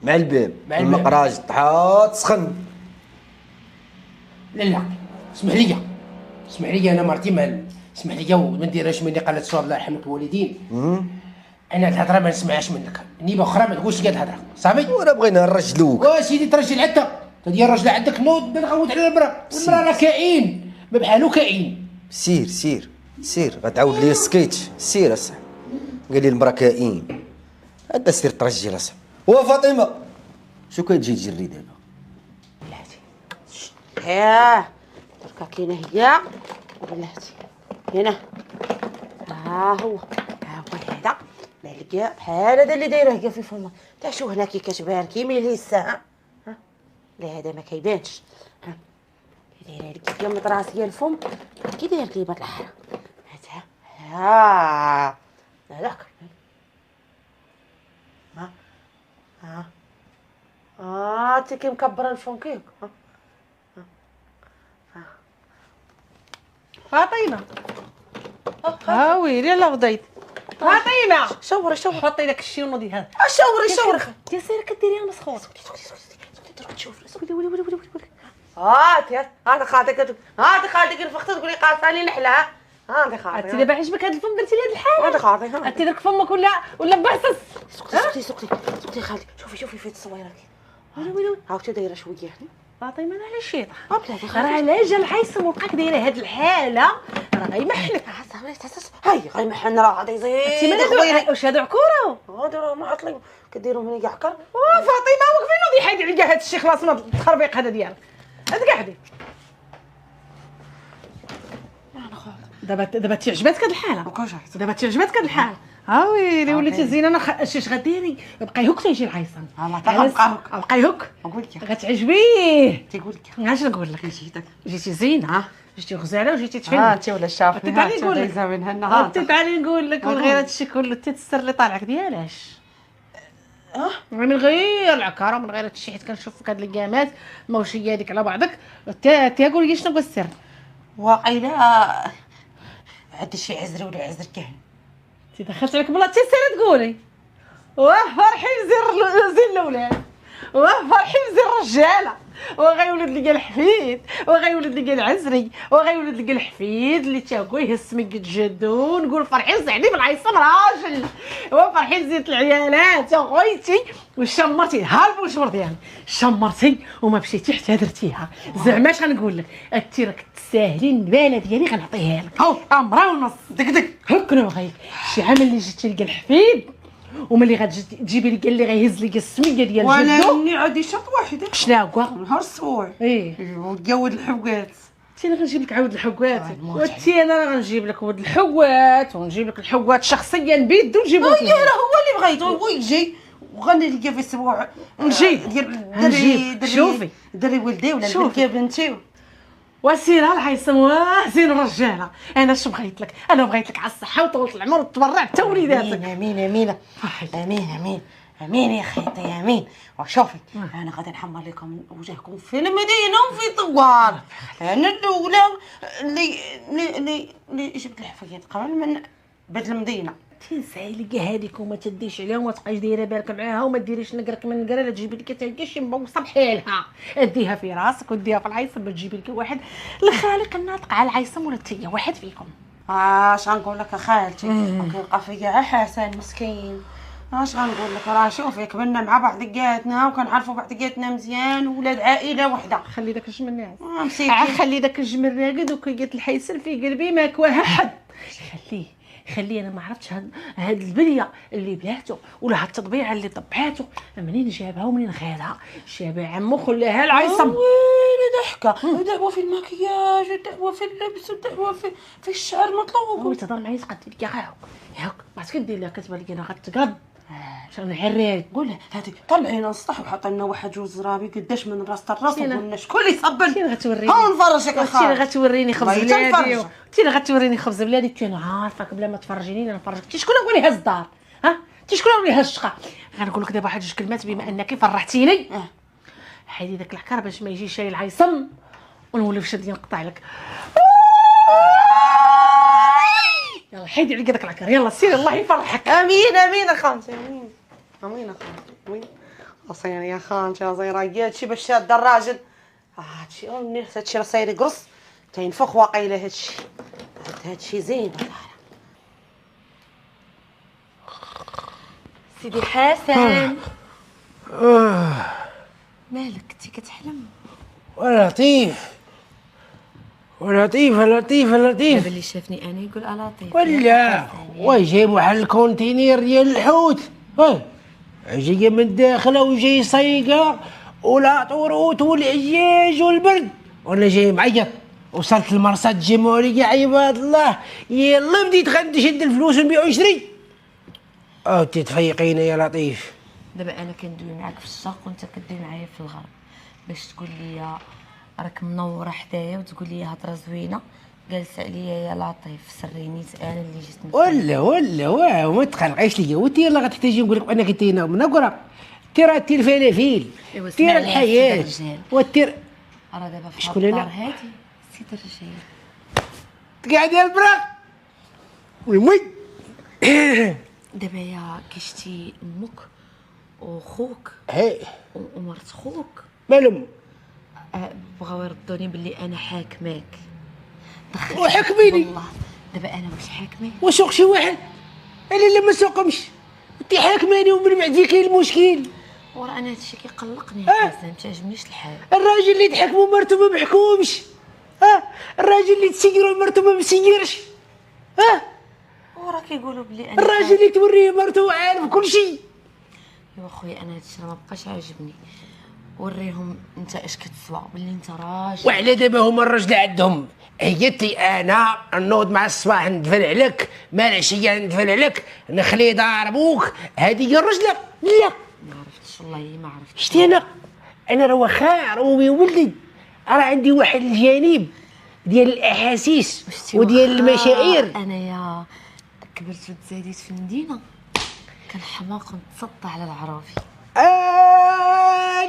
S1: مع الباب المقراج طحات سخن.
S5: لا اسمح لي انا مرتي مال. اسمح لي وما نديرهاش مني قالت صواب الله يرحم لك الوالدين. انا الهضره ما نسمعهاش منك، نيبه اخرى ما تقولش لي الهضره صافي.
S1: وانا بغينا نرجلوك.
S5: وسيدي ترجل عندك تدير الرجل عندك نوض نغوت على المراه. المراه راه كائن ما بحالو كائن.
S1: سير غتعاود لي السكيتش. سير اصاحبي قال لي المراه كائن. انت سير ترجل اصاحبي. فاطمه شو كتجي تجري دابا؟
S2: بلاتي دركا كاينه هي بلاتي هنا. هو هذا مالكيا بحال هذا اللي دايره هي في فمها. تا شو هنا كي كتبان كيميل لي الساعه. لا هذا ما كيبانش. دايره لك هي مطراسيه الفم كي داير لي بهاد الحاره هذا. هذاك انت كي مكبره الفم كيك.
S3: فاطمه ويلي لا غديت. فاطمه
S2: شوري
S3: حطي داك الشي ونوضي هذا.
S2: شوري
S3: انت سير كديريها مسخوط.
S2: ولي هذا خاطيك الفخت تقولي قاصاني نحلها. هذا خاطي.
S3: انت دابا عجبك هذا الفم درتي لي هذا الحال.
S2: هذا خاطي.
S3: انت درك فمك ولا بعصص.
S2: سكتي خالتي. شوفي فين الصويره ويلي هاوتي دايره شويه.
S3: فاطمه انا على الشيطان.
S2: بلاتي
S3: راه علاش جا الحيص ولقاك دايره هاد الحاله راه غيمحلك.
S2: هاي غيمحن راه غادي يزيد.
S3: انت واش هادو عكوره؟
S2: هادو راه معطلين كديروا من يعكر.
S3: فاطمه وقفي نوضي حيدي عليا هاد الشيء خلاص نوض التخربيق هذا ديالك. هاد قاعدي دابا تعجباتك هاد الحاله، دابا تعجباتك هاد الحاله. ويلي وليتي زينه. انا اش غديري؟ بقاي هوك تيجي العيصم. بقاي هوك
S2: نقول لك
S3: غتعجبيه.
S2: تيقول لك
S3: اش نقول لك؟ جيتي زينه، جيتي غزاله وجيتي تفهم.
S2: انت ولا شافني
S3: تعالي نقول لك
S2: منها النهار.
S3: تعالي نقول لك من غير هادشي كله السر اللي طالعك ديالاش. من غير العكاره، من غير هادشي، حيت كنشوف فيك هاد القامات موشيه هذيك على بعضك. تيقول لي شنو هو السر؟
S2: واقيلا عندي شي عزر ولا عزر كهن.
S3: تي دخلت عليك بلا تيسيري تقولي فرحي زين الاولاد، فرحي زين الرجاله، وغيولد لي الحفيد، وغيولد لي العزري، وغيولد لي الحفيد اللي تاكو يهز سميت جدو. نقول فرحي زعلي بالعيصم راجل، وفرحي زيت العيالات يا خويتي. وشمرتي ها البوشور ديالي، شمرتي وما مشيتي حتى درتيها. زعما اش غنقول لك؟ انت راك تساهلي النباله ديالي غنعطيها لك. امرا ونص دك هك نبغيك. شي عام اللي جيتي لقى الحفيد، وملي غتجيبي لي اللي غيهز لي السميه ديال جدو.
S2: وانا مني عندي شرط واحده.
S3: شنو هو؟
S2: نهار السبوع وتجود الحوقات.
S3: انت انا غنجيب لك عاود الحوقات، وانتي انا غنجيب لك ود الحوات، ونجيب لك الحوات شخصيا بيد ونجيبو لك.
S2: يا راه هو اللي بغيتو هو يجي وغنلقى في السبوع.
S3: نجي
S2: ديال
S3: شوفي
S2: دري ولدي ولا نلقى بنتي.
S3: وسيره العيصم وزين الرجاله. انا اش بغيت لك؟ انا بغيت لك على الصحه وطولة العمر وتبرع حتى وليداتك.
S2: امين امين امين امين يا خيتي امين. وشوفي انا غادي نحمر لكم وجهكم في المدينه وفي طوال. انا الاولى اللي جبت الحفايات قبل من بيت المدينه.
S3: تنساي لك هذيك وما تديش عليها وما تبقايش دايره بالك معاها وما ديريش نقرك من نقره. لا تجيبي لك حتى شي مبوصه بحالها، اديها في راسك وديها في العيصم. ما تجيبي لك واحد الخالق الناطق على العيصم ولا تي واحد فيكم.
S2: اش غنقول لك خالتي؟ كيبقى فيا حسن مسكين. اش غنقول لك؟ راه شوفي كبرنا مع بعضياتنا وكنعرفوا بعضياتنا مزيان، ولاد عائله وحده.
S3: خلي داك الجمل ناعس،
S2: مسكين.
S3: خلي داك الجمل راقد وكيقات الحيسل في قلبي ما كواها حد. خليه انا ما عرفتش هاد البليه اللي بلاتو ولا هاد التطبيعه اللي طبعاتو منين جابها ومنين خالها. جابها عمو خلاها العيصم.
S2: ويلي ضحكه. دعوه في المكياج ودعوه في اللبس ودعوه في الشعر مطلوب.
S3: وتهضر معايا تقدي لك هاك ما كدير لها كتبان لك انا غتقاد شنو نعريك.
S2: قول لها هاتي طلعينا السطح وحط لنا واحد جوج زرابي قداش من راس الراس وقلنا شكون اللي يصبن.
S3: انت غتوريني
S2: ها نفرجك اخا.
S3: انت غتوريني خبز بلادي. انت غتوريني خبز بلادي. انت انا عارفك بلا ما تفرجيني انا نفرجك. انت شكون هو اللي هز الدار؟ انت شكون هو اللي هز الشقه؟ غنقول لك دابا واحد جوج كلمات بما انك فرحتيني. حيدي داك العكار باش ما يجيش شي العيصم ونولي في شدي نقطع لك. يلا حيدي على داك العكار. يلا سيري الله يفرحك.
S2: امين امين اخوانتي امين امين اخوانتي امين. اصير يا خالتي صايره هادشي باش شاد الراجل. هادشي هادشي راه صاير يقرص تينفخ واقيلا. هادشي زين.
S4: سيدي حسن مالك انت كتحلم؟
S5: ولطيف ولطيف لطيف لطيف.
S4: دابا اللي شافني انا يقول لطيف
S5: ولا وجايب واحد الكونتينير ديال الحوت. جايه من الداخله وجاي صيقه ولا طروت والعجاج والبرد، وانا جاي معيط. وصلت المرصد الجمهوريه عباد الله. يلا بديت غنشد الفلوس ونبيع ونشري. تتفيقينا يا لطيف.
S4: دابا انا كندوي معاك في الشرق وانت كدوي معايا في الغرب باش تقول لي راك منوره حدايا وتقول لي هضره زوينه. جالس عليا يا لطيف سرينيت انا اللي جيت
S5: ولا واه ما تقلقيش ليا. وانت يلا غتحتاجي نقول لك انك انت من اقرا ترى تير فلافل تير الحياه والتير.
S4: راه دابا في
S5: شكون
S4: الدار
S5: انا
S4: هادي سيد الرجال
S5: تقعد يا البراق ويموت.
S4: دابا يا كشتي امك وخوك ومرت خوك
S5: مالهم
S4: بغاو يردوني باللي انا حاكماك.
S5: وحكميني
S4: والله دابا انا واش حاكماك؟
S5: وسوق شي واحد انا اللي ما سوقمش. انت حاكماني ومن بعد كاين المشكل.
S4: ورا انا هادشي كيقلقني حسن. ما تعجبنيش الحال.
S5: الراجل اللي تحكمو مرتو ما محكومش. الراجل اللي تسيرو مرتو ما مسيرش.
S4: ورا كيقولوا بلي انا
S5: الراجل اللي توريه مرتو عارف كل شيء.
S4: يا خويا انا هادشي راه ما بقاش عاجبني. وريهم انت اش كتسوى واللي انت راجل.
S5: وعلى دابا هما الرجل عندهم هيتي انا نوض مع الصباح ندفل عليك، مع العشيه ندفل عليك، نخلي ضاربوك، هذه هي الرجله؟ لا
S4: ما عرفتش والله ما عرفتش.
S5: شتي انا راه واخا رومي ولدي راه عندي واحد الجانب ديال الاحاسيس وديال المشاعر.
S4: انايا كبرت وتزاديت في المدينه كان حماق نتصدى على العرافي.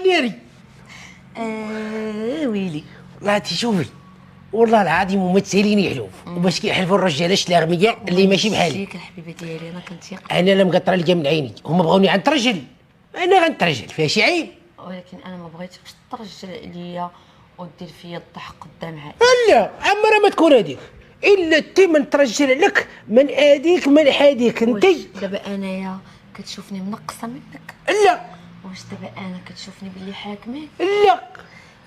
S5: ناري
S4: ويلي
S5: والله تشوفي والله العظيم ممثلين يحلف وباش كيحلفوا الرجاله الاغبياء اللي ماشي بحالي.
S4: ديك الحبيبه ديالي انا كنت
S5: انا لا مقطره ليا من عيني، هما بغاوني غنترجل، انا غنترجل فيها شي عيب؟
S4: ولكن انا ما بغيتكش ترجل عليا ودير فيا الضحك قدام عائلتي.
S5: لا عمرها ما تكون هذيك الا انت من ترجل لك من اديك من حاديك انت.
S4: واش دابا انايا كتشوفني منقصه منك؟
S5: لا
S4: واش دابا انا كتشوفني باللي حاكمك؟
S5: لا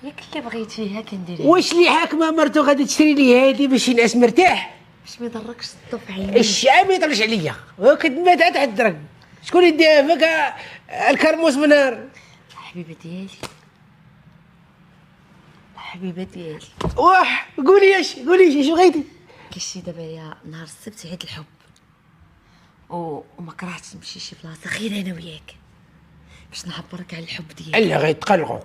S4: ياك اللي بغيتيها كنديرها.
S5: واش اللي حاكمه مرتو غادي تشري لي هادي باش ينعس مرتاح؟
S4: باش ما يضركش الضو في عيني.
S5: الشعب ما يطلعش عليا وكتما تحت الدرك. شكون يديها فيك الكرموس بنار؟
S4: الحبيبه ديالي الحبيبه ديالي.
S5: واه قولي اش بغيتي؟
S4: كيشي دابا يا نهار السبت عيد الحب وما كرهتش نمشي شي بلاصه غير انا وياك باش نعبرك على الحب ديالي.
S5: الا غيتقلقوا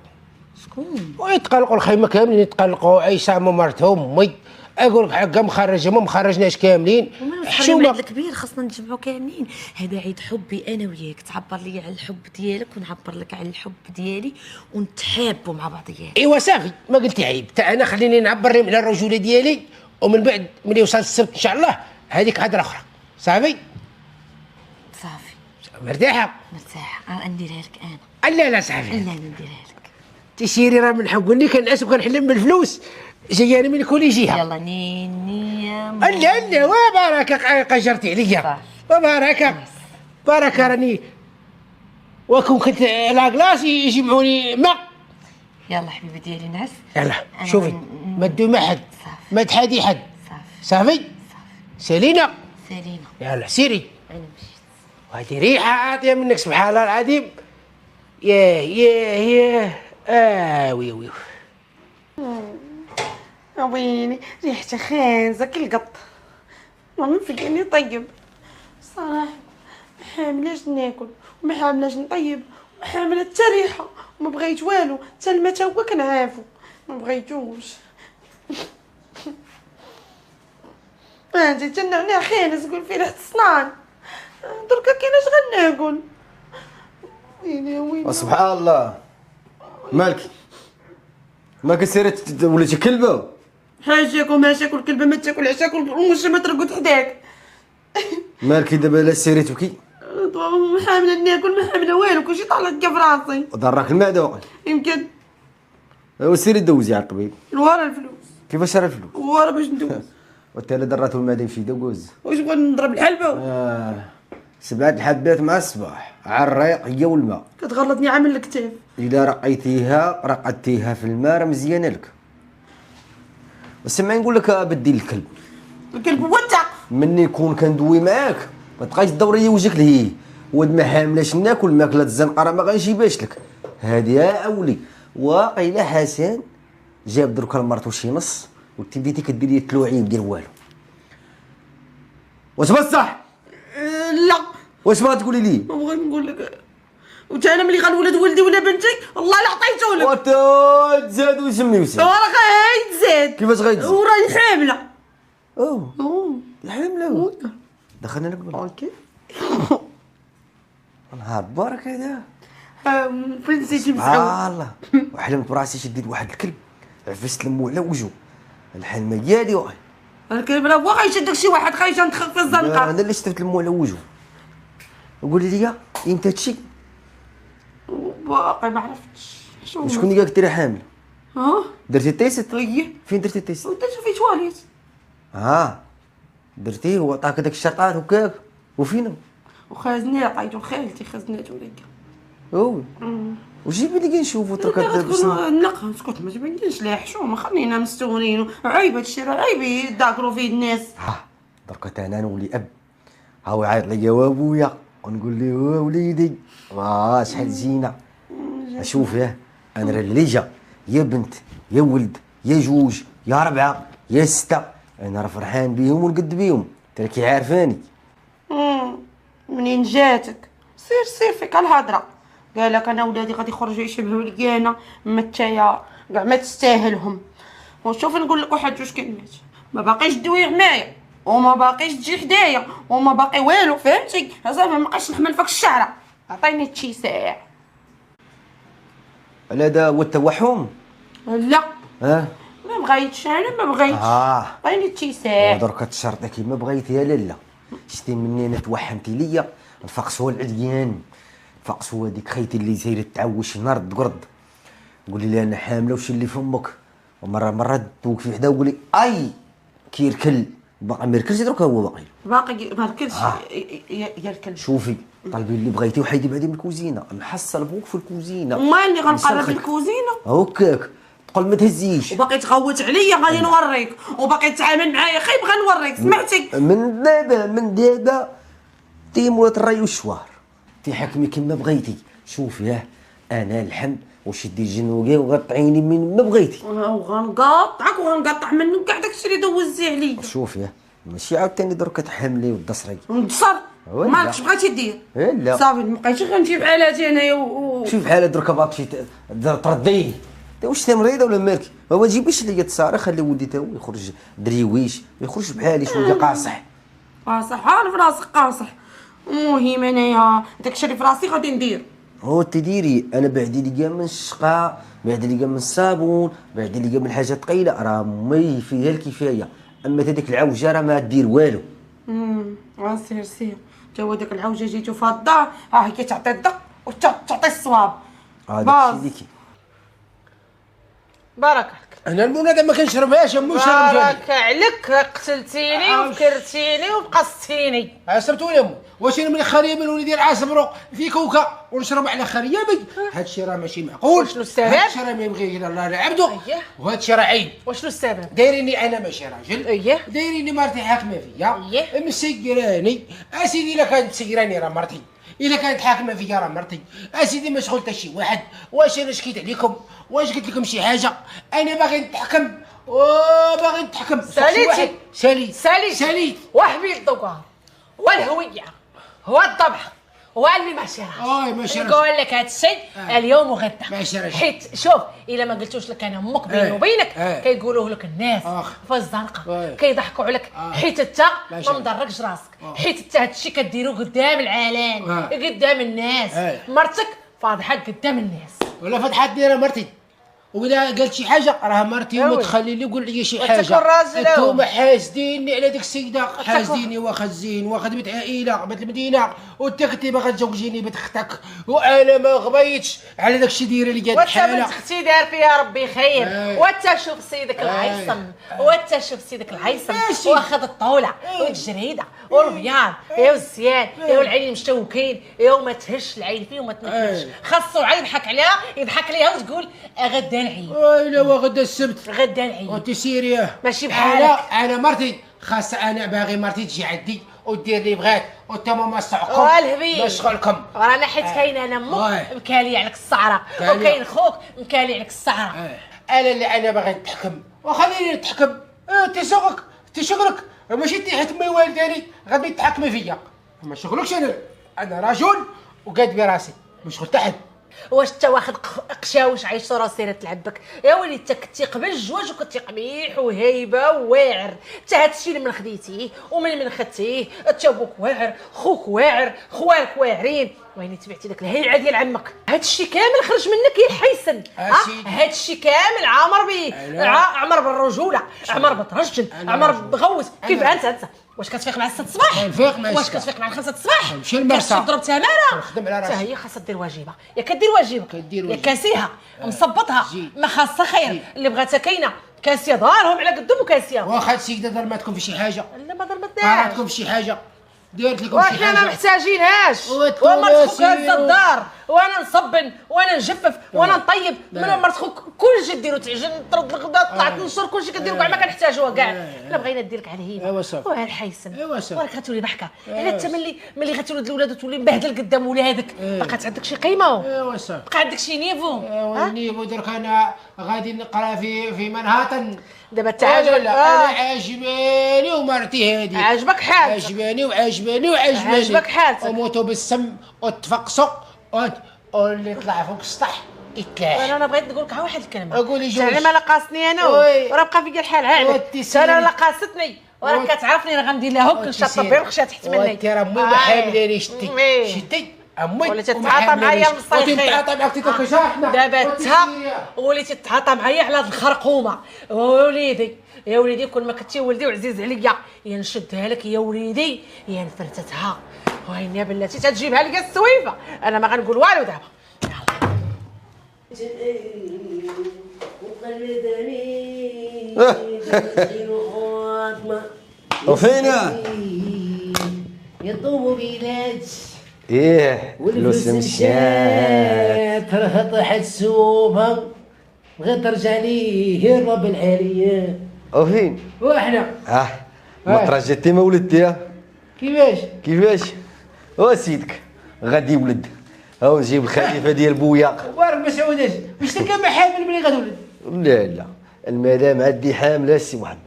S4: شكون؟
S5: ويتقلقوا الخيمه كاملين يتقلقوا، عصام ومرتهم امي اقول لك حقا مخرجهم ما مخرجناش كاملين.
S4: حشومه الكبير خاصنا نجمعوا كاملين. هذا عيد حبي انا وياك، تعبر لي على الحب ديالك ونعبر لك على الحب ديالي ونتحابوا مع بعضياتنا.
S5: ايوا صافي ما قلتي عيب، تا انا خليني نعبر لهم على الرجوله ديالي ومن بعد ملي يوصل السبت ان شاء الله هذيك هضره اخرى. صافي
S4: صافي
S5: مرتاحه؟
S4: مرتاحه انا نديرها لك انا.
S5: لا صافي
S4: لا نديرها لك.
S5: تيسيري راه من حقني كنعس وكنحلم بالفلوس جاياني من كل جهه.
S4: يلا نيني يا
S5: لا وبارك قجرتي عليا وبارك بارك راني وكون كنت لا كلاس يجمعوني ما.
S4: يلا حبيبي ديالي نعس.
S5: يلا شوفي ما تدوي مع حد ما تحادي حد.
S4: صافي
S5: صافي سالينا
S4: سالينا.
S5: يلا سيري.
S4: انا مشيت.
S5: وهذه ريحه عاطيه منك سبحان الله العظيم. ياه وي
S2: ويني ريحته خانزه كالقط. ماما فيني طيب صراحه ما حاملاش ناكل وما حاملاش نطيب وما حامله حتى ريحه وما بغيت والو حتى الماء تا هو كنعافو ما بغيتوش. انت تنعناع خانز قول فيه ريحه الصنان دركا كايناش غناكل. ويلي
S1: سبحان الله مالك ما كسيري وليتي كلبه؟
S2: حاجاك وما شاكل كلبه ما تاكل عشاك ومش ما ترقد حداك.
S1: مالك دابا لا سيري تبكي؟
S2: ما حامله ناكل ما حامله والو كلشي طالع في راسي.
S1: ضرك المعده واقع.
S2: يمكن
S1: وسيري دوزي على الطبيب.
S2: ورا الفلوس.
S1: كيفاش راه الفلوس؟
S2: ورا باش ندوز.
S1: وانت الا دراتو المعده يمشي دوز.
S2: واش بغا نضرب الحلبه؟
S1: 7 الحبات مع الصباح على الريق هي والماء.
S2: كتغلطني عامل الكتاف.
S1: اذا رقيتيها رقدتيها في الماء راه مزيانه لك. وسمعني نقول لك بدي الكلب.
S2: الكلب هو انت.
S1: مني يكون كندوي معاك ما تبقايش تدوري لي وجهك لهي ود ما حاملاش ناكل ماكله الزنقه راه ما غنجيبهاش لك. هادي اولي واقيلا حسن جاب درك لمرتو شي نص وانت بديتي كدير لي التلوعين ديال والو. واش بصح؟
S2: لا
S1: واش باغا تقولي لي؟
S2: ما بغيت نقول لك. وتا انا ملي غنولد ولدي ولا بنتي الله لا عطيته لك.
S1: وتا تزاد ويسمي وسام.
S2: راه غيتزاد.
S1: كيفاش غيتزاد؟
S2: وراهي حامله.
S1: اوه الحمله دخلنا لك
S2: اوكي.
S1: نهار بارك هذا.
S2: فين نسيتي مسعود؟
S1: الله وحلمت براسي شديت واحد الكلب عفست لمو على وجهه الحلمه ديالي واخا.
S2: الكلب راه هو غيشدك شي واحد خايشه ندخل في الزنقه.
S1: انا اللي شفت لمو على وجهه. قولي لي امتى هادشي؟
S2: باقي ما عرفتش.
S1: شكون اللي قالك ديري حامل؟ درتي التيست؟
S2: طيب
S1: فين درتي التيست؟
S2: ودرت في تواليت.
S1: درتيه وعطاك داك الشرطات وكاك وفينو؟
S2: وخازني عطيتو لخالتي خزناتو ليا.
S1: وجيبي لي نشوفو ترك
S2: نلقى اسكت ما تبينيش لا حشومه خلينا مستورين. عيب هادشي راه عيب يداكرو فيه الناس.
S1: درك تا انا نولي اب هاو يعيط ليا وابويا ونقول ليه وليدي شحال زينه. شوف انا راه اللي جا يا بنت يا ولد يا جوج يا ربعه يا سته، انا راه فرحان بيهم ونقد بيهم، تراكي عارفاني.
S2: منين جاتك؟ سير فيك الهضره. قالك انا ولادي غادي يخرجوا يشبهوا لي انا، متايا كاع ما تستاهلهم. وشوف نقول لك واحد جوج كلمات، ما باقيش دوي معايا وما باقيش تجي حدايا وما باقي والو، فهمتي؟ صافي ما بقاش نحمل فيك الشعره، عطيني شي ساعه.
S1: لا دا هو التوحم؟
S2: لا
S1: اه
S2: ما بغيتش، انا ما بغيتش. عطيني شي ساعه.
S1: درك تشرطي كيما بغيتي يا لاله. شتي مني انا توحمتي ليا، نفقسوا العديان، فقسوا هذيك خيتي اللي سايره تعوش نار تقرد، قولي لي انا حامله وش اللي فمك، ومره توقفي حدا وقولي اي كيركل، باقي ما يركلش درك هو
S2: باقي ما ركلش يركل.
S1: شوفي طلبي اللي بغيتي وحيدي بعدي من الكوزينه، نحصل بوك في الكوزينه.
S2: مالي غنقرب الكوزينه
S1: هكاك تقول ما تهزيش،
S2: وباقي تغوت عليا غادي نوريك، وباقي تتعامل معايا خايب غنوريك، سمعتي؟
S1: من دابا تيموت الراي والشوار تيحكمي كما بغيتي. شوفي انا الحم وشدي الجنوقي وغطعيني من ما بغيتي،
S2: وغنقاطعك وغنقطع منك كاع داكشي اللي دوزتي عليا.
S1: شوفي ماشي عاوتاني درك تحملي وتدصري
S2: ندصر مالكش بغيتي دير.
S1: لا
S2: صافي مابقيتش غنمشي بحالاتي انايا
S1: شوف بحال درك باغي ترديه، واش انت مريضه ولا مالك؟ ما تجيبيش ليا التصاريخ، خلي ولدي تا هو يخرج دريويش، ما يخرجش بحالي شويه قاصح.
S2: قاصح عارف راسك قاصح. المهم انايا داكشي اللي في راسي غادي ندير.
S1: هو تديري انا بعدي لي كاع من الشقه، بعدي لي كاع من الصابون، بعدي لي كاع من الحاجات ثقيله، راه مي فيها الكفايه. اما هذيك العوجه راه ما دير والو.
S2: سير تا هو داك العوجه جيتو فاضه، ها هي تعطي الدق وتعطي الصواب.
S1: هذاك الشيء
S2: بارك عليك.
S5: انا المنادى ما كنشربهاش، مو شرب
S2: بارك عليك، قتلتيني وفكرتيني وبقصتيني.
S5: عصبتوني امو، واش انا من خريب الوليدي العصبرو في كوكا ونشرب على خريبي؟ هادشي راه ماشي معقول.
S2: شنو السبب؟
S5: هادشي راه ما يبغيه الا الله لعبدو، وهادشي راه عيب.
S2: وشنو السبب؟
S5: دايريني انا ماشي راجل، دايريني مرتي حاكمه فيا، مسيراني اسيدي. الا كانت سيراني راه مرتي، الا كانت حاكمه فيا راه مرتي. اسيدي ما شغل حتى شي واحد. واش انا شكيت عليكم؟ واش قلت لكم شي حاجه؟ انا باغي نتحكم، باغي نتحكم. ساليت
S3: وحبي الضوء والهويه هو الضبح هو اللي ما شراش.
S5: ما شراش.
S3: نقول لك هذا الشيء اليوم وغدا
S5: ما شراش.
S3: حيت شوف الا ما قلتوش لك انا امك بيني وبينك كيقولوه لك الناس في الزنقه، كيضحكوا عليك حيت انت ما مضركش راسك، حيت انت هذا الشيء كديرو قدام العالم، قدام الناس. مرتك فاضحه قدام الناس،
S5: ولا فتحات دايره مرتي، وإلا قالت شي حاجه راه مرتي وما تخلي لي يقول لي شي حاجه. انتوما حاسديني على ديك السيده، حاسديني واخا الزين واخا بنت عائله بنت المدينه، وانت كنتي باغا تزوجيني بنت اختك، وانا ما غبيتش على داك الشيء دايره لي قالت
S3: الحاله. وانت بنت اختي دار فيها ربي خير، وانت شوف سيدك العيصم، وانت شوف سيدك العيصم واخذ الطاوله والجريده والبيان والزيان والعين مشتوكين، وما تهش العين فيه وما تنكش، خاصو عين يضحك عليها يضحك عليها وتقول غدا العيد.
S5: لا وغدا السبت
S3: غدا العيد.
S5: وانت سيريه
S3: ماشي بحالك.
S5: انا مرتي خاص، انا باغي مرتي تجي عندي ودير لي بغات، وانت ما صعقكم ما شغلكم.
S3: رانا حيت كاين انا امك مكالي عليك الصعره، وكاين خوك مكالي عليك الصعره.
S5: انا باغي نتحكم، وخليني نتحكم. انت شغلك ماشي تحكمي والداني غادي تحكمي فيا، ما شغلكش. انا رجل وقاد براسي، مش شغل تحت.
S3: واش انت واخد قشاوش عايش راسي تلعب بك؟ يا وليدي انت كنتي قبل الزواج وكنتي قبيح وهيبه وواعر، انت هادشي اللي من خديتيه ومن خدتيه. انت بوك واعر، خوك واعر، خوالك واعرين، وين تبعتي داك الهيعه ديال عمك. هادشي كامل خرج منك يا الحيسن. هادشي كامل عامر بيه، عمر بالرجوله، عمر بترجل، عمر بغوز. كيف انت واش كتفيق مع 6 الصباح؟ واش كتفيق مع 5 الصباح؟
S5: نمشي للمرسى
S3: كتضرب تماره،
S5: نخدم على راسي.
S3: حتى هي خاصها دير واجبها، يا كدير واجبك يا كاسيها مصبطها، ما خاصها خير. اللي بغاتها كاينه كاسيه دارهم على قدهم وكاسيه.
S5: واخا السيده ظلمتكم في شي حاجه؟
S3: لا ما ظلمتناش،
S5: عرفتكم في شي حاجه، دارت لكم شي حاجه
S3: وحنا ما محتاجينهاش.
S5: ومرتكم
S3: هازه الدار وانا نصبن وانا نجفف وانا نطيب من مرت خوك كلشي ديرو تعجن ترد الغدا طلعت نشر كلشي كديرو كاع ما كنحتاجوها كاع. لا بغينا نديرك على
S5: ايوا
S3: هيبه
S5: صافي.
S3: وعلى الحيسن
S5: ايوا صافي.
S3: وراك غتولي ضحكه على انت ملي غتولد الولاد وتولي مبهدل قدام ولادك بقات عندك شي قيمه
S5: ايوا صافي.
S3: بقى عندك شي نيفو.
S5: ايوا النيفو درك انا غادي نقرا في منهاتن
S3: دابا التعامل
S5: انا عاجباني ومرتي هادي
S3: عاجبك حالك
S5: عجباني وعجباني وعجباني
S3: عجبك حالتك.
S5: وموتوا بالسم وتفقصق واللي طلع فوق السطح يتلاح.
S3: انا بغيت نقول لك ها واحد الكلمه.
S5: قولي جوج.
S3: تعلم انا قاصني انا
S5: وي.
S3: وراه بقى فيا الحال عادي.
S5: والتسير.
S3: انا لا قاستني وراك كتعرفني راه غندير لها هوك نشطب بها الخشا تحت مني.
S5: وانت راه امي حاملاني شتي امي
S3: وليتي تتعاطى معايا المصيخين.
S5: وتتعاطى معاك تتوكشاحنا
S3: دابا تا وليتي تتعاطى معايا على هاد الخرقومه. وليدي يا وليدي كل ما كنتي ولدي وعزيز عليا يا نشدها لك يا وليدي يا نفرتتها وهيني بلاتي تجيبها لي السويفه. انا ما غنقول والو دابا.
S1: وفينا
S5: يطوبوا بلاد
S1: ايه فلوس مشات
S5: ترى طاحت السوبها بغيت ترجع لي الرب العالية
S1: وفين
S5: وحنا
S1: ما ترجعتي ما ولدتي
S5: كيفاش
S1: سيدك غادي يولد هاو نجيب الخليفه ديال بويا.
S5: بارك مسعوداش واش تلقى ما حامل ملي غتولد؟
S1: لا المدام عندي حامله السي محمد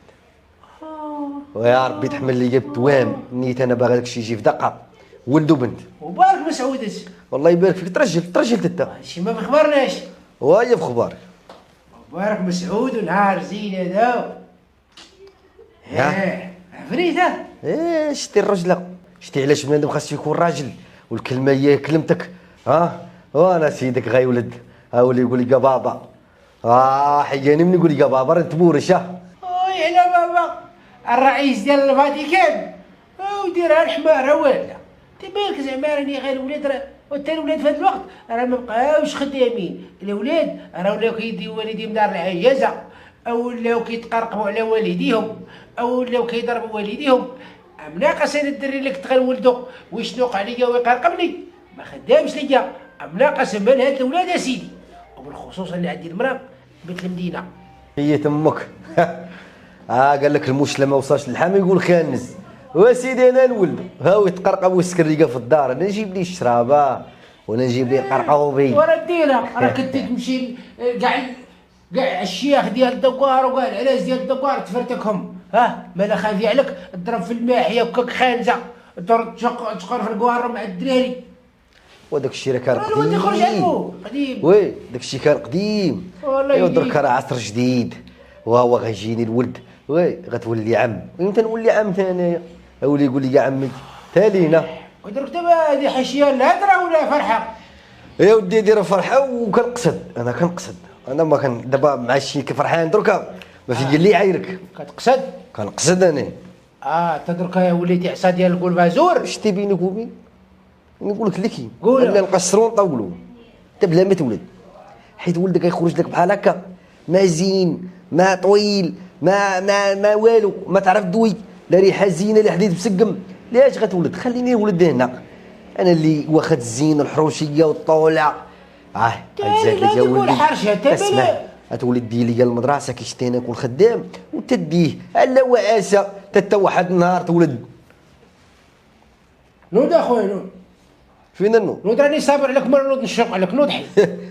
S1: ويا ربي تحمل لي بالدوام نيت انا باغي داكشي يجي في دقه ولد وبنت.
S5: وبارك مسعوداش
S1: والله يبارك فيك ترجلت انت
S5: شي ما بخبرناش.
S1: وهي في خبارك.
S5: بارك مسعود ونهار زين هذا عفريته.
S1: شتي الرجله شتي علاش بنادم خاصو يكون راجل والكلمه هي كلمتك. وانا سيدك غيولد هاولي يقول لي بابا حياني من يقول لي بابا راه تبورش.
S5: وي على بابا الرئيس ديال الفاتيكان وديرها الحمار ولا تبارك زعما راني غير الولاد راه وتا الولاد في هذا الوقت راه ما بقاوش خدامين. الاولاد راه ولاو كيديو والديهم دار العجازه او ولاو كيتقرقبوا على والديهم او ولاو كيضربوا والديهم. ناقص انا الدري اللي كنت غنولدو ويشنوق عليا ويقرقبني ما خدامش ليا. ناقص مال هاد الاولاد يا سيدي وبالخصوص اللي عندي المراه بنت المدينه.
S1: هي تمك قال لك المشله ما وصلش للحام يقول خانز. وسيدي انا نولد هاو يتقرقب ويسكريقه في الدار انا نجيب لي الشرابه وانا نجيب لي القرقوبي
S5: ورا ديرها راه كنت تمشي كاع الشيخ ديال الدوار وكاع العلاج ديال الدوار تفرتكهم مالا خافي عليك تضرب في الماحيه وكاك خانزه تشقر في الكوار مع الدراري.
S1: وداك الشيء راه كان
S5: الواد يخرج عنه قديم.
S1: وي داك الشيء كان قديم. ايوا درك راه عصر جديد وهو غيجيني الولد وي غتولي عم وانت نولي عم ثاني اولي يقول لي يا عمي تالينا.
S5: ودرك دابا هذه حاشيه الهدره ولا فرحه؟
S1: يا ودي دير فرحه وكنقصد انا كنقصد انا ما كان دابا مع شي فرحان دركا ما في قال لي عايرك
S5: كتقصد؟
S1: كنقصد انا.
S5: تدرك يا وليدي عصا ديال الكولفازور
S1: شتي بينك وبين نقول لك لكي
S5: قول.
S1: ولا نقصروا ونطولوا انت بلا ما تولد حيت ولدك يخرج لك بحال هكا ما زين ما طويل ما والو ما تعرف دوي لا ريحه زينه لا حديد مسقم. لاش غتولد خليني نولد هنا انا اللي واخد الزين الحروشيه والطولع.
S5: لازم يقول حرشه
S1: اسمع غتولد دير لي المدرسه كيشتي انا نكون خدام وتديه الا واسه حتى واحد النهار تولد.
S5: نوض اخويا نوض.
S1: فين النوض؟
S5: نوض راني صابر عليك ما نوض نشق عليك نوض حي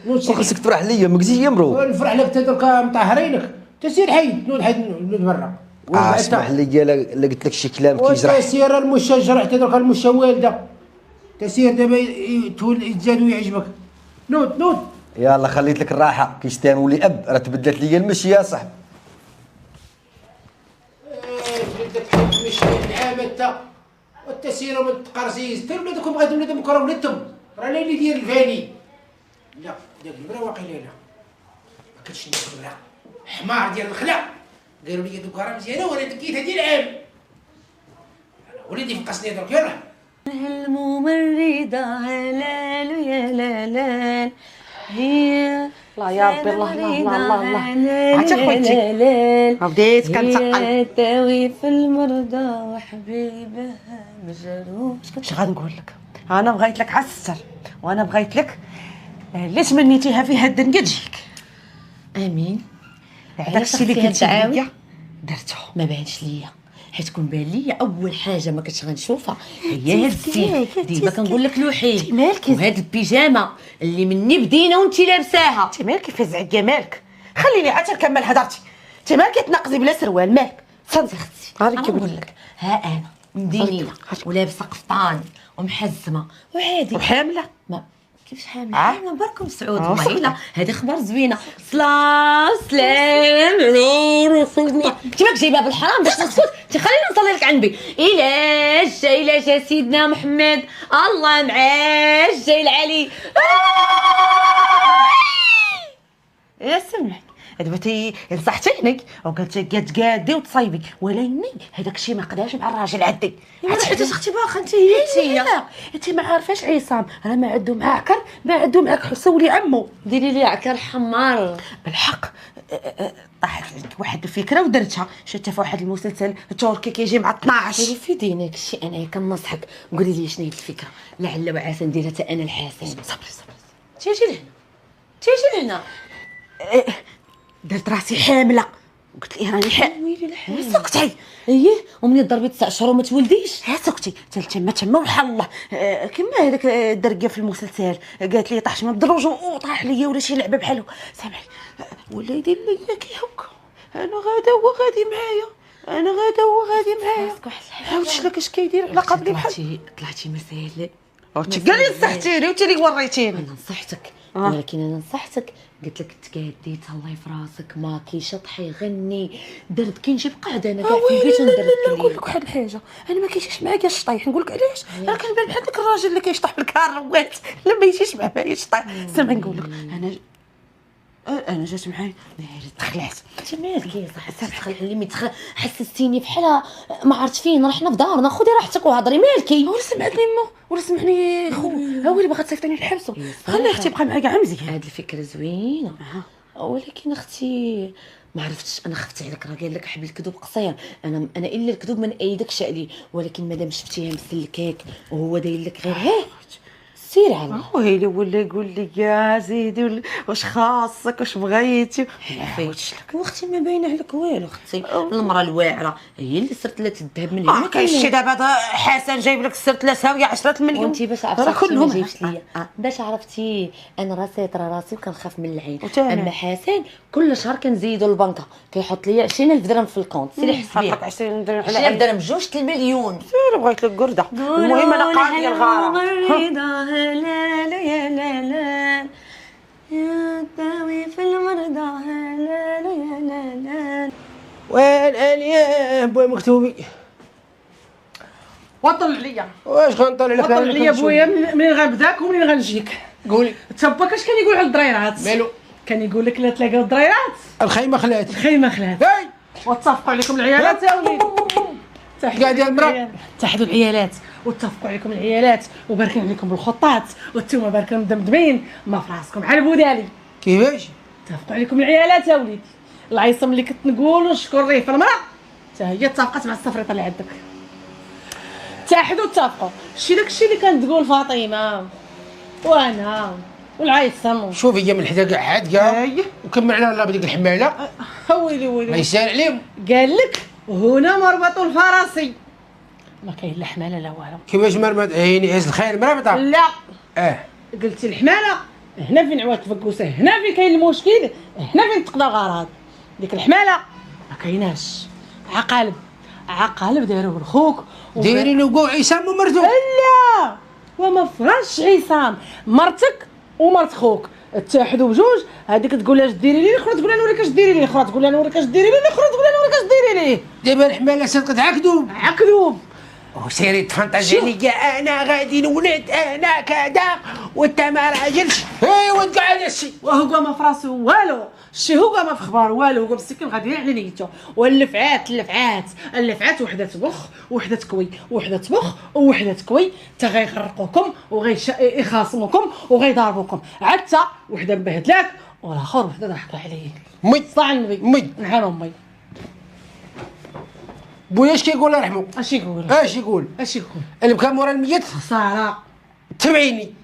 S5: نوض سير.
S1: خاصك تفرح ليا ما قلتيش يا مرو.
S5: نفرح لك تدرك مطهرينك تسير حي نوض حي نوض برا.
S1: اسمح لي لا قلت لك شي كلام كيجرح.
S5: وتسير المشا جرح تدرك المشا والده تسير دابا يتزاد ويعجبك. نوض
S1: يلا خليت لك الراحه كيشتي نولي اب راه تبدلت لي المشي يا صاحبي.
S5: بدك تمشي العام انت والتسير من التقرزيز تا ولادكم بغيتو ولادهم كرهوا ولادهم راه لا اللي داير الفاني. لا داك المرا واقيلا لا ما كنتش ندير المرا حمار ديال الخلا داروا لي دوك راه مزيانه وانا دكيتها ديال العام. وليدي فقسني درك يلاه.
S4: الممرضة هلال يا لالال هي
S2: الله يا ربي الله عرفتي اخوتي بديت كنتقل
S4: تاوي في المرضى وحبيبها مجروح.
S2: اش غنقول لك انا بغيت لك على الستر، وانا بغيت لك اللي تمنيتيها في هاد الدنيا تجيك.
S4: امين.
S2: داك الشيء اللي كنتي
S4: دعاوي
S2: ليا درتو.
S4: ما بانش ليا، حيت كون بان ليا اول حاجه ما كنتش غنشوفها هي هاد الزين. ديما كنقول لك لوحي
S2: مالك
S4: وهاد البيجامه اللي مني بدينا وانتي لابساها.
S2: انت مالك فزعك يا مالك، خليني عاد نكمل هضرتي. انت مالك تنقزي بلا سروال مالك؟ صنتي اختي
S4: انا نقول لك ها انا مدينيه ولابسه قفطان ومحزمه وعادي
S2: وحامله.
S4: ما كيفاش حامله؟ حامله بركم سعود مهيله. هذه خبر زوينه. صلاة سلام على رسول الله. انت ماك جايبها بالحرام باش نسكت؟ انت خلينا نصلي لك عندي. إلا جا سيدنا محمد الله معاه جاي العلي.
S2: يا سمعك دابا نصحتيني وقلت قادي وتصايبي، ولكن هذاك الشيء ما قداش مع الراجل عندي.
S4: حيت اختي باقا انت هي
S2: انت ما عارفاش عصام راه ما عنده معاه عكر، ما عنده معاك حسولي عمو.
S4: ديري لي عكر حمار.
S2: بالحق طاحت واحد الفكره ودرتها. شفتها في واحد المسلسل التركي كيجي مع 12.
S4: ديري في دينك الشيء انايا كنصحك قولي لي شنو هي الفكره، لعل وعسى نديرها حتى انا الحسن.
S2: صبري
S4: تيجي لهنا
S2: درت راسي حامله قلت لي راني
S4: ويلي الحال.
S2: سكتي.
S4: اييه ومني ضربت 9 شهور وما تولديش.
S2: ها سكتي تما وحال الله. كما هذاك الدرقه في المسلسل قالت لي طاحت من الدروج وطاح ليا ولا شي لعبه بحالو. سامعي ولا يدير ليا كي هكا. انا غادا هو غادي معايا. عاودت لك اش كيدير على قبلي بحال
S4: طلعتي مسالة.
S2: قال لي نصحتيني وانت اللي وريتيني.
S4: انا نصحتك ولكن انا نصحتك قلت لك تكادي تهلاي في راسك ما كيشطحي غني درت كي نجيب قاعده انا كاع في البيت ندير لك.
S2: نقول لك واحد الحاجه، انا ما كيجيش معايا الشطيح. نقول لك علاش؟ راه كنبان بحال داك الراجل اللي كيشطح بالكاروات لما يجيش معايا الشطيح. سمع نقول لك انا جات معايا تخلعت.
S4: انت مالك يا صاحبتي تدخل علمي حسستيني بحال ما عرفت فين رحنا في دارنا. خذي راحتك وهضري مالكي.
S2: ولا سمعتني مو ولا سمعني خو هو اللي باغا تصيفطني للحبس. خلي اختي تبقى معايا كاع مزيان.
S4: هاد الفكره زوينه ولكن اختي ما عرفتش انا خفت عليك. راه قال لك حبل الكذوب قصير. انا الا الكذوب ما نأيدكش عليه، ولكن مادام شفتيها مسلكاك وهو داير لك غير سير على
S2: ويلي ولا يقول لي يا زيدي واش خاصك واش بغيتي.
S4: عرفتش لك واختي ما باينه عليك والو. اختي المراه الواعره هي اللي صرت لها تذهب من هنا.
S2: ما كاينش شي دابا حسن جايب لك السرت لا ساويه 10 مليون.
S4: وانت باش عرفتي ما جايبش ليا باش عرفتي انا راه سيطره راسي وكنخاف من العين. اما حسن كل شهر كنزيدوا البنكه كيحط لي 20,000 درهم في الكونت. سيري حسبي
S2: حطك 20 درهم
S4: 20,000 درهم بجوج المليون.
S2: سير بغيت لك قرده. المهم انا قاضيه الغاره.
S4: لا لا لا لا يا داوي في المرضى. لا لا لا لا
S5: والان يا بويا مكتوبي
S2: وطل عليا.
S5: واش غنطلع لك؟
S2: وطل عليا بويا منين غنبداك ومنين غنجيك.
S5: قولي
S2: تبا كاش كان يقول على الضريرات؟
S5: مالو
S2: كان يقول لك لا تلاقاو الضريرات
S5: الخيمه خلات
S2: الخيمه خلات.
S5: هاي
S2: واتفقوا عليكم العيالات يا وليدي.
S5: قاعد يا المرا
S2: اتحدوا العيالات واتفقوا عليكم العيالات وباركين عليكم بالخطات وانتم باركين مدمدمين ما في راسكم على بودالي.
S5: كيفاش؟
S2: اتفقوا عليكم العيالات يا وليدي. العيصم اللي كنت نقول ونشكر ليه في المرأة حتى هي اتفقت مع السفريطه اللي عندك. اتحدوا اتفقوا. داكشي اللي كانت تقول فاطمه وانا والعيصم.
S5: شوف هي من حدا قعد كاع وكمل على الله بديك الحماله.
S2: ويلي
S5: ما يسال عليهم.
S2: قال لك هنا مربط الفرسي ما كاين لا حماله لا والو.
S5: كيفاش مرمط عيني هز الخيل مرابطه؟
S2: لا قلتي الحماله هنا فين عوات تفكوسه، هنا فين كاين المشكل، هنا فين تقضى الغرض. ديك الحماله ما كايناش. عقالب داروه لخوك
S5: دايرين وقوع عصام ومرتو.
S2: لا وما فرش عصام مرتك ومرت خوك اتحدوا بجوج. هذيك تقول لها اش ديري لي، الاخرى تقول لها نوريك اش ديري لي، الاخرى تقول لها نوريك اش ديري لي، الاخرى تقول لها نوريك اش ديري لي.
S5: دابا الحماله صدقت عكدوب وسيري تفانتاجي ليا انا غادي نولد انا كذا وانت ما راجلش. ايوا تقعد الشي
S2: وهو ما في راسو والو. الشي هو ما في خبار والو. هو مسكين غادي على نيته. واللفعات وحده تبخ وحده تكوي وحده تبخ وحده تكوي حتى غيخرقوكم وغيخاصموكم وغيضربوكم حتى وحده مبهدلاك والاخر وحده ضحك عليه.
S5: مي
S2: صاع النبي
S5: مي
S2: نحال امي.
S5: بويا اش كيقول الله يرحمو؟
S2: اش يقول؟
S5: اش يقول؟ اللي بكى مورا الميت
S2: خساره
S5: تبعيني.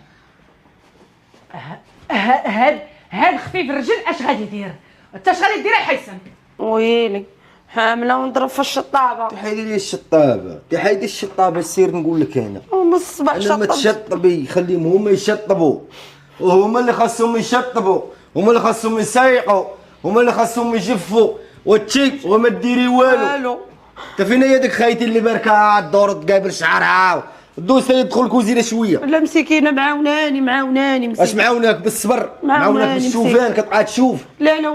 S3: هاد خفيف الرجل اش غادي يدير؟ انت اش غادي دير الحسن؟
S2: ويلي حامله ونضرب في الشطابه.
S1: تحيدي لي الشطابه، تحيدي الشطابه، سير نقول لك انا.
S2: ومن الصباح
S1: انا ما
S2: شطبت.
S1: تشطبي، خليهم هما يشطبوا، وهما اللي خاصهم يشطبوا، هما اللي خاصهم يسيقوا، هما اللي خاصهم يجفوا وتشي وما ديري والو. انت فين هي ديك خايتي اللي باركه الدور تقابل شعرها دوز يدخل الكوزينه شويه؟
S2: لا مسكينه معاوناني مسكينه.
S1: اش معاوناك بالصبر؟
S2: معاوناني
S1: معاوناك بالشوفان كتبقى تشوف.
S2: لا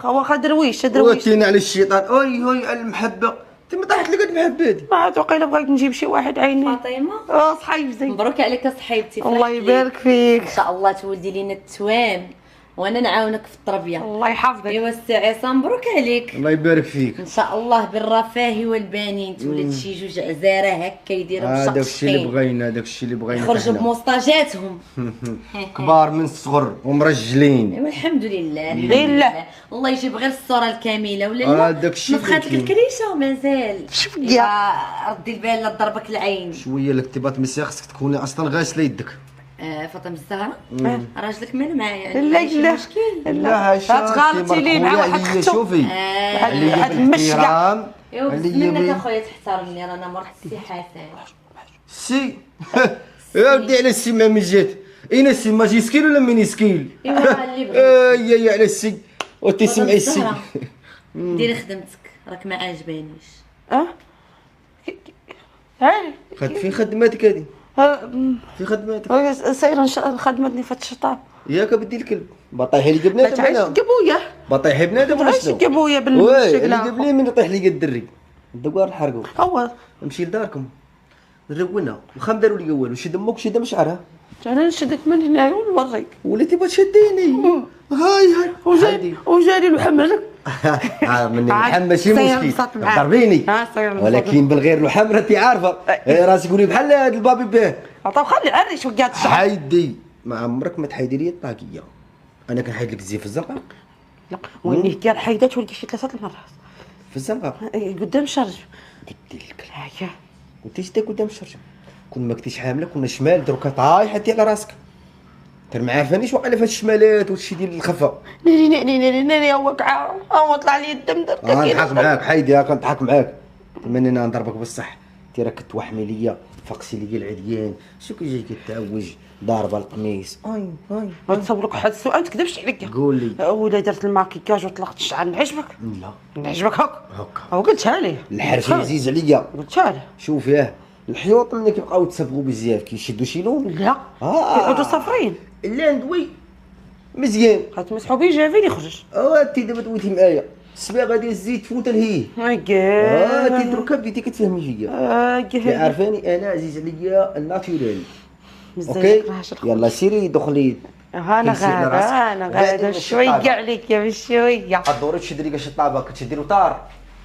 S2: واخا درويش.
S1: وكينا على الشيطان. هاي المحبه، انت ما طاحت لك هاد المحبه هادي.
S2: ما عاد وقيلا بغيت نجيب شي واحد عيني.
S4: فاطمه
S2: صحيبتي.
S4: مبروك عليك صحيبتي.
S2: الله يبارك فيك.
S4: ان شاء الله تولدي لينا التوام وانا نعاونك في التربيه.
S2: الله يحفظك.
S4: ايوا السي عصام مبروك عليك.
S1: الله يبارك فيك.
S4: ان شاء الله بالرفاه والبنين تولد شي جوج عزاره هكا يديروا
S1: هذاك الشيء اللي
S4: مشقشقين
S1: بغينا، هذاك الشيء اللي بغينا.
S4: يخرجوا بموسطاجاتهم
S1: كبار من الصغر ومرجلين.
S4: ايوا الحمد لله
S2: لله.
S4: الله يجيب غير الصوره الكامله ولا لا؟
S1: هذاك الشيء
S4: ما بقات لك
S1: اللي
S4: الكريشه ومازال.
S2: شوف
S4: يا ردي البال لا تضربك العين.
S1: شويه الاكتباط مسيا خصك تكوني اصلا غاسله يدك.
S4: فاطمه الزهراء راجلك مال معايا
S2: لا
S4: مشكل.
S1: لا
S2: تغالطي لي مع واحد
S1: اختو.
S2: اختو.
S1: شوفي
S2: واحد المشقه.
S4: ايوا بس منك اخويا تحترمني رانا مرت السي حسن.
S1: سي يا ودي على السي ما من جات. اين السي ماجيسكيل ولا مينيسكيل؟
S4: ايوا اللي بغيت.
S1: يا على السي وتسمعي السي.
S4: ديري خدمتك راك ما عاجبانيش.
S2: هاني
S1: فين خدماتك هادي؟ في خدماتك
S2: سايره خدمتني في الشطاب.
S1: ياك بدي الكلب بطيحي لي
S2: ما
S1: بنادم.
S2: تعيش
S1: انا
S2: قبويا.
S1: بطيحي بنادم ولا
S2: تعيش
S1: شنو؟
S2: قبويا
S1: وي اللي
S2: بالشكل.
S1: قبلي من يطيح لي الدري الدوار الحرقوا.
S2: هو
S1: نمشي لداركم نرونا وخا داروا لي والو. شد امك شد مشعرها.
S2: انا نشدك من هنا ونوريك.
S1: وليتي تشديني. هاي
S2: وجاني محمد.
S1: مني اللحم ماشي مشكل ضربيني. ولكن بالغير اللحم راكي عارفه راسك قولي بحال هاد البابي باه.
S2: طب خلي عري شو قاعد تشعر.
S1: حيدي ما عمرك ما تحيدي لي الطاقيه. انا كنحيد لك الزيت في الزنقه.
S2: لا ويني ديال حيدات ولقيت شي 3 المرات
S1: في الزنقه
S2: قدام الشرج.
S1: قلت لك
S2: هاكا
S1: قلتيش دا قدام الشرج. كون ما كنتيش حامله كنا شمال دروكا طايحه انت على راسك. ترى ما عارفانيش واقع في هاد الشمالات وهادشي ديال الخفا.
S2: ناري هو كعار هو طلع لي الدم درك.
S1: نضحك معاك حيدي كنضحك معاك. تمنى انا نضربك بالصح. انت راك كتوحمي ليا فقسي ليا العديان. شو كيجي كتعوج ضاربه القميص.
S2: غنصورك واحد السؤال ما تكذبش عليا.
S1: قول لي.
S2: ولا درت الماكياج وطلقت الشعر نعجبك؟
S1: لا
S2: نعجبك هكا
S1: هكا.
S2: وقلتها ليه
S1: الحرفي عزيز عليا.
S2: قلتها ليه.
S1: شوف ياه الحيوط ملي كيبقاو يتصبغوا بزاف كيشدوا شي لون.
S2: لا يعودوا صافرين.
S1: لا ندوي مزيان
S2: غتمسحوا بيه جافين يخرج.
S1: انت دابا دويتي معايا الصباغه ديال الزيت فوت لهيه. انت دروكا بديتي كتفهمي فيا. عارفاني انا عزيز عليا الناتوريل. اوكي يلا سيري دخلي.
S2: انا غادا شويه عليك يا بشويه.
S1: الدوري تشدي لي شطابه كتشدي له طار.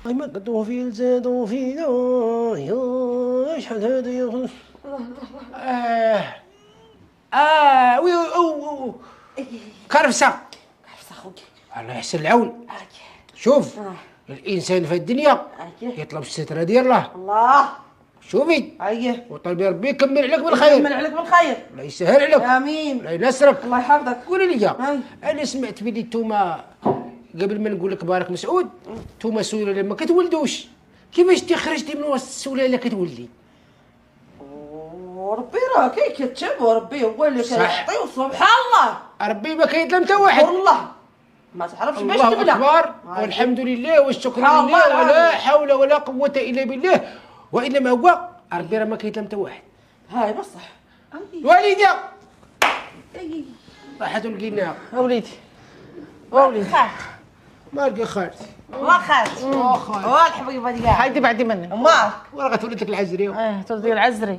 S5: ما قدو في زادو فينا يا شحال هذا يا وي كرفسه خويا الله يحسن العون. شوف الانسان في الدنيا يطلب الستره ديال الله. شوفي وطلبي ربي يكمل عليك بالخير.
S2: يكمل عليك بالخير.
S5: الله يسهل عليك.
S2: امين.
S5: الله ينصرك.
S2: الله يحفظك.
S5: قولي لي انا سمعت بلي نتوما قبل ما نقول لك بارك مسعود نتوما سلاله ما كتولدوش. كيفاش انت خرجتي من وسط السلاله كتولدي؟
S2: وربي راه كيكتب وربي هو اللي كيعطي وسبحان الله
S5: ربي ما كيظلم حتى واحد.
S2: والله ما تعرفش باش
S5: الله
S2: تبدا.
S5: اكبر والحمد لله والشكر لله ولا حول ولا قوه الا بالله. وانما هو ربي راه ما كيظلم حتى واحد.
S2: هاي بصح
S5: والديا راحت لقيناها. وليدي ما لقى خالتي
S2: واخات والحبيبه ديالها
S3: هايدي بعدي مني
S2: مالك
S5: ولا غتولد لك العزري.
S3: تولدي العزري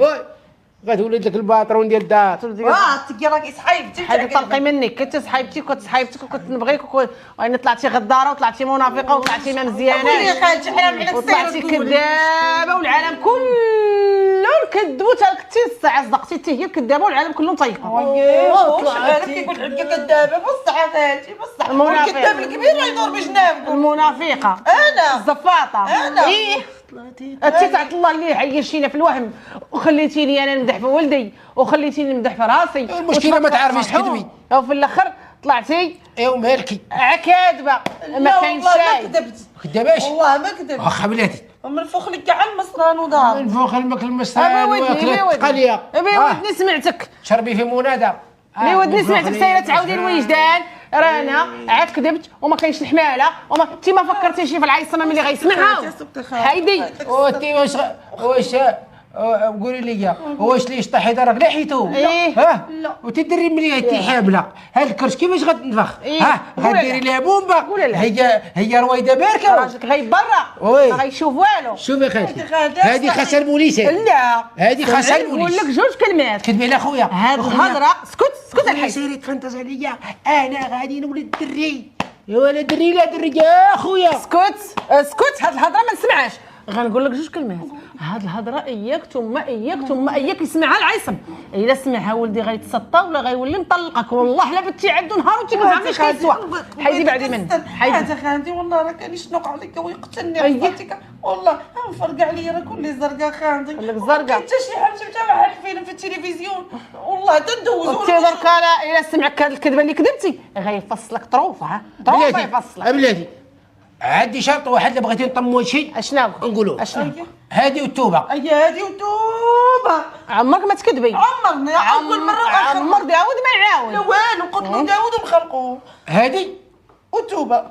S5: غتولد لك الباطرون ديال الدار.
S2: تلقى راكي صحيبتي.
S3: هادي طلقي منك كنت صحيبتي وكنت صحيبتك وكنت نبغيك وين طلعتي غداره وطلعتي منافقه وطلعتي ما مزياناش وطلعتي كذابه والعالم كله كذبوا حتى كنتي الساعه صدقتي حتى هي كذابه والعالم كله مطيقه.
S2: العالم كيقول عليك كذابه بصح اخاتي بصح. الكذاب الكبير راه يدور بجنابكم.
S3: المنافقه
S2: انا
S3: الزفاطه
S2: انا
S3: انت تعط الله اللي عيشينا في الوهم وخليتيني انا نمدح في ولدي وخليتيني نمدح في راسي.
S5: المشكله ما تعرفيش تكذبي،
S3: وفي الاخر طلعتي
S5: ايوا مالكي
S3: كاذبه. ما كاينش شاي.
S2: ما كذبت
S5: كداباش
S2: والله ما كذبت.
S5: واخا بلاتي
S2: من الفوق لك كاع المصران ودار
S5: من فوق الماكل المصران واكلت قليه.
S3: ودني سمعتك
S5: شربي في منادى.
S3: ودني سمعتك سايره تعاودي الوجدان. رانا عاد كذبت وما كاينش الحماله انت ما فكرتيش في العيصمه ملي غيسمعها هايدي.
S5: وانتي واش قولي لي واش ليش طاحي دارك لحيتو؟ ها
S2: لا.
S5: وتدري ملي انتي حامله هاد الكرش كيفاش غتنفخ؟ ها
S3: قولي
S5: غديري لها بومبا.
S3: لا.
S5: هي رويده باركه.
S3: راجلك غايب برا
S5: وي.
S3: ما غيشوف والو.
S5: شوفي خالتي هادي خاصها البوليسات.
S3: لا
S5: هادي خاصها
S3: نقول
S5: البوليس.
S3: لك جوج كلمات.
S5: كتبي على خويا
S3: هاد الهضره اسكت
S5: انا
S3: الحي.
S5: سيري تفنتز عليا انا غادي نولد دري يا ولد دري لا دري يا خويا.
S3: اسكت هاد الهضره ما نسمعهاش. غنقول لك جوج كلمات. هاد الهضره اياك ثم اياك يسمعها العيصم. الا سمعها ولدي غيتسطى ولا غيولي مطلقك. والله لا بنتي عنده نهار وانت ما فهمتيش كيسوى. حيدي بعدي من
S2: حيدي خالتي والله راه كان يشنق عليك ويقتلني عرفتك والله فرق عليا راه كلي زرقاء خالتي.
S3: لك زرقاء.
S2: حتى شي حاجه جبتها واحد الفيلم في التلفزيون والله تندوزو.
S3: انت درك الا سمعك هاد الكذبه اللي كذبتي غيفصلك طروفه. طروفه يفصلك.
S5: بلاتي عندي شرط واحد اللي بغيتي نطموا شي
S3: اشناو
S5: نقولوا
S3: اشناو
S5: هادي والتوبه.
S2: هادي وتوبه
S3: عمرك ما تكذبي.
S2: عمرني اول مره
S3: عمر داود ما يعاود.
S2: لا والو قتلوا داود ومخلقوه.
S5: هادي
S2: وتوبه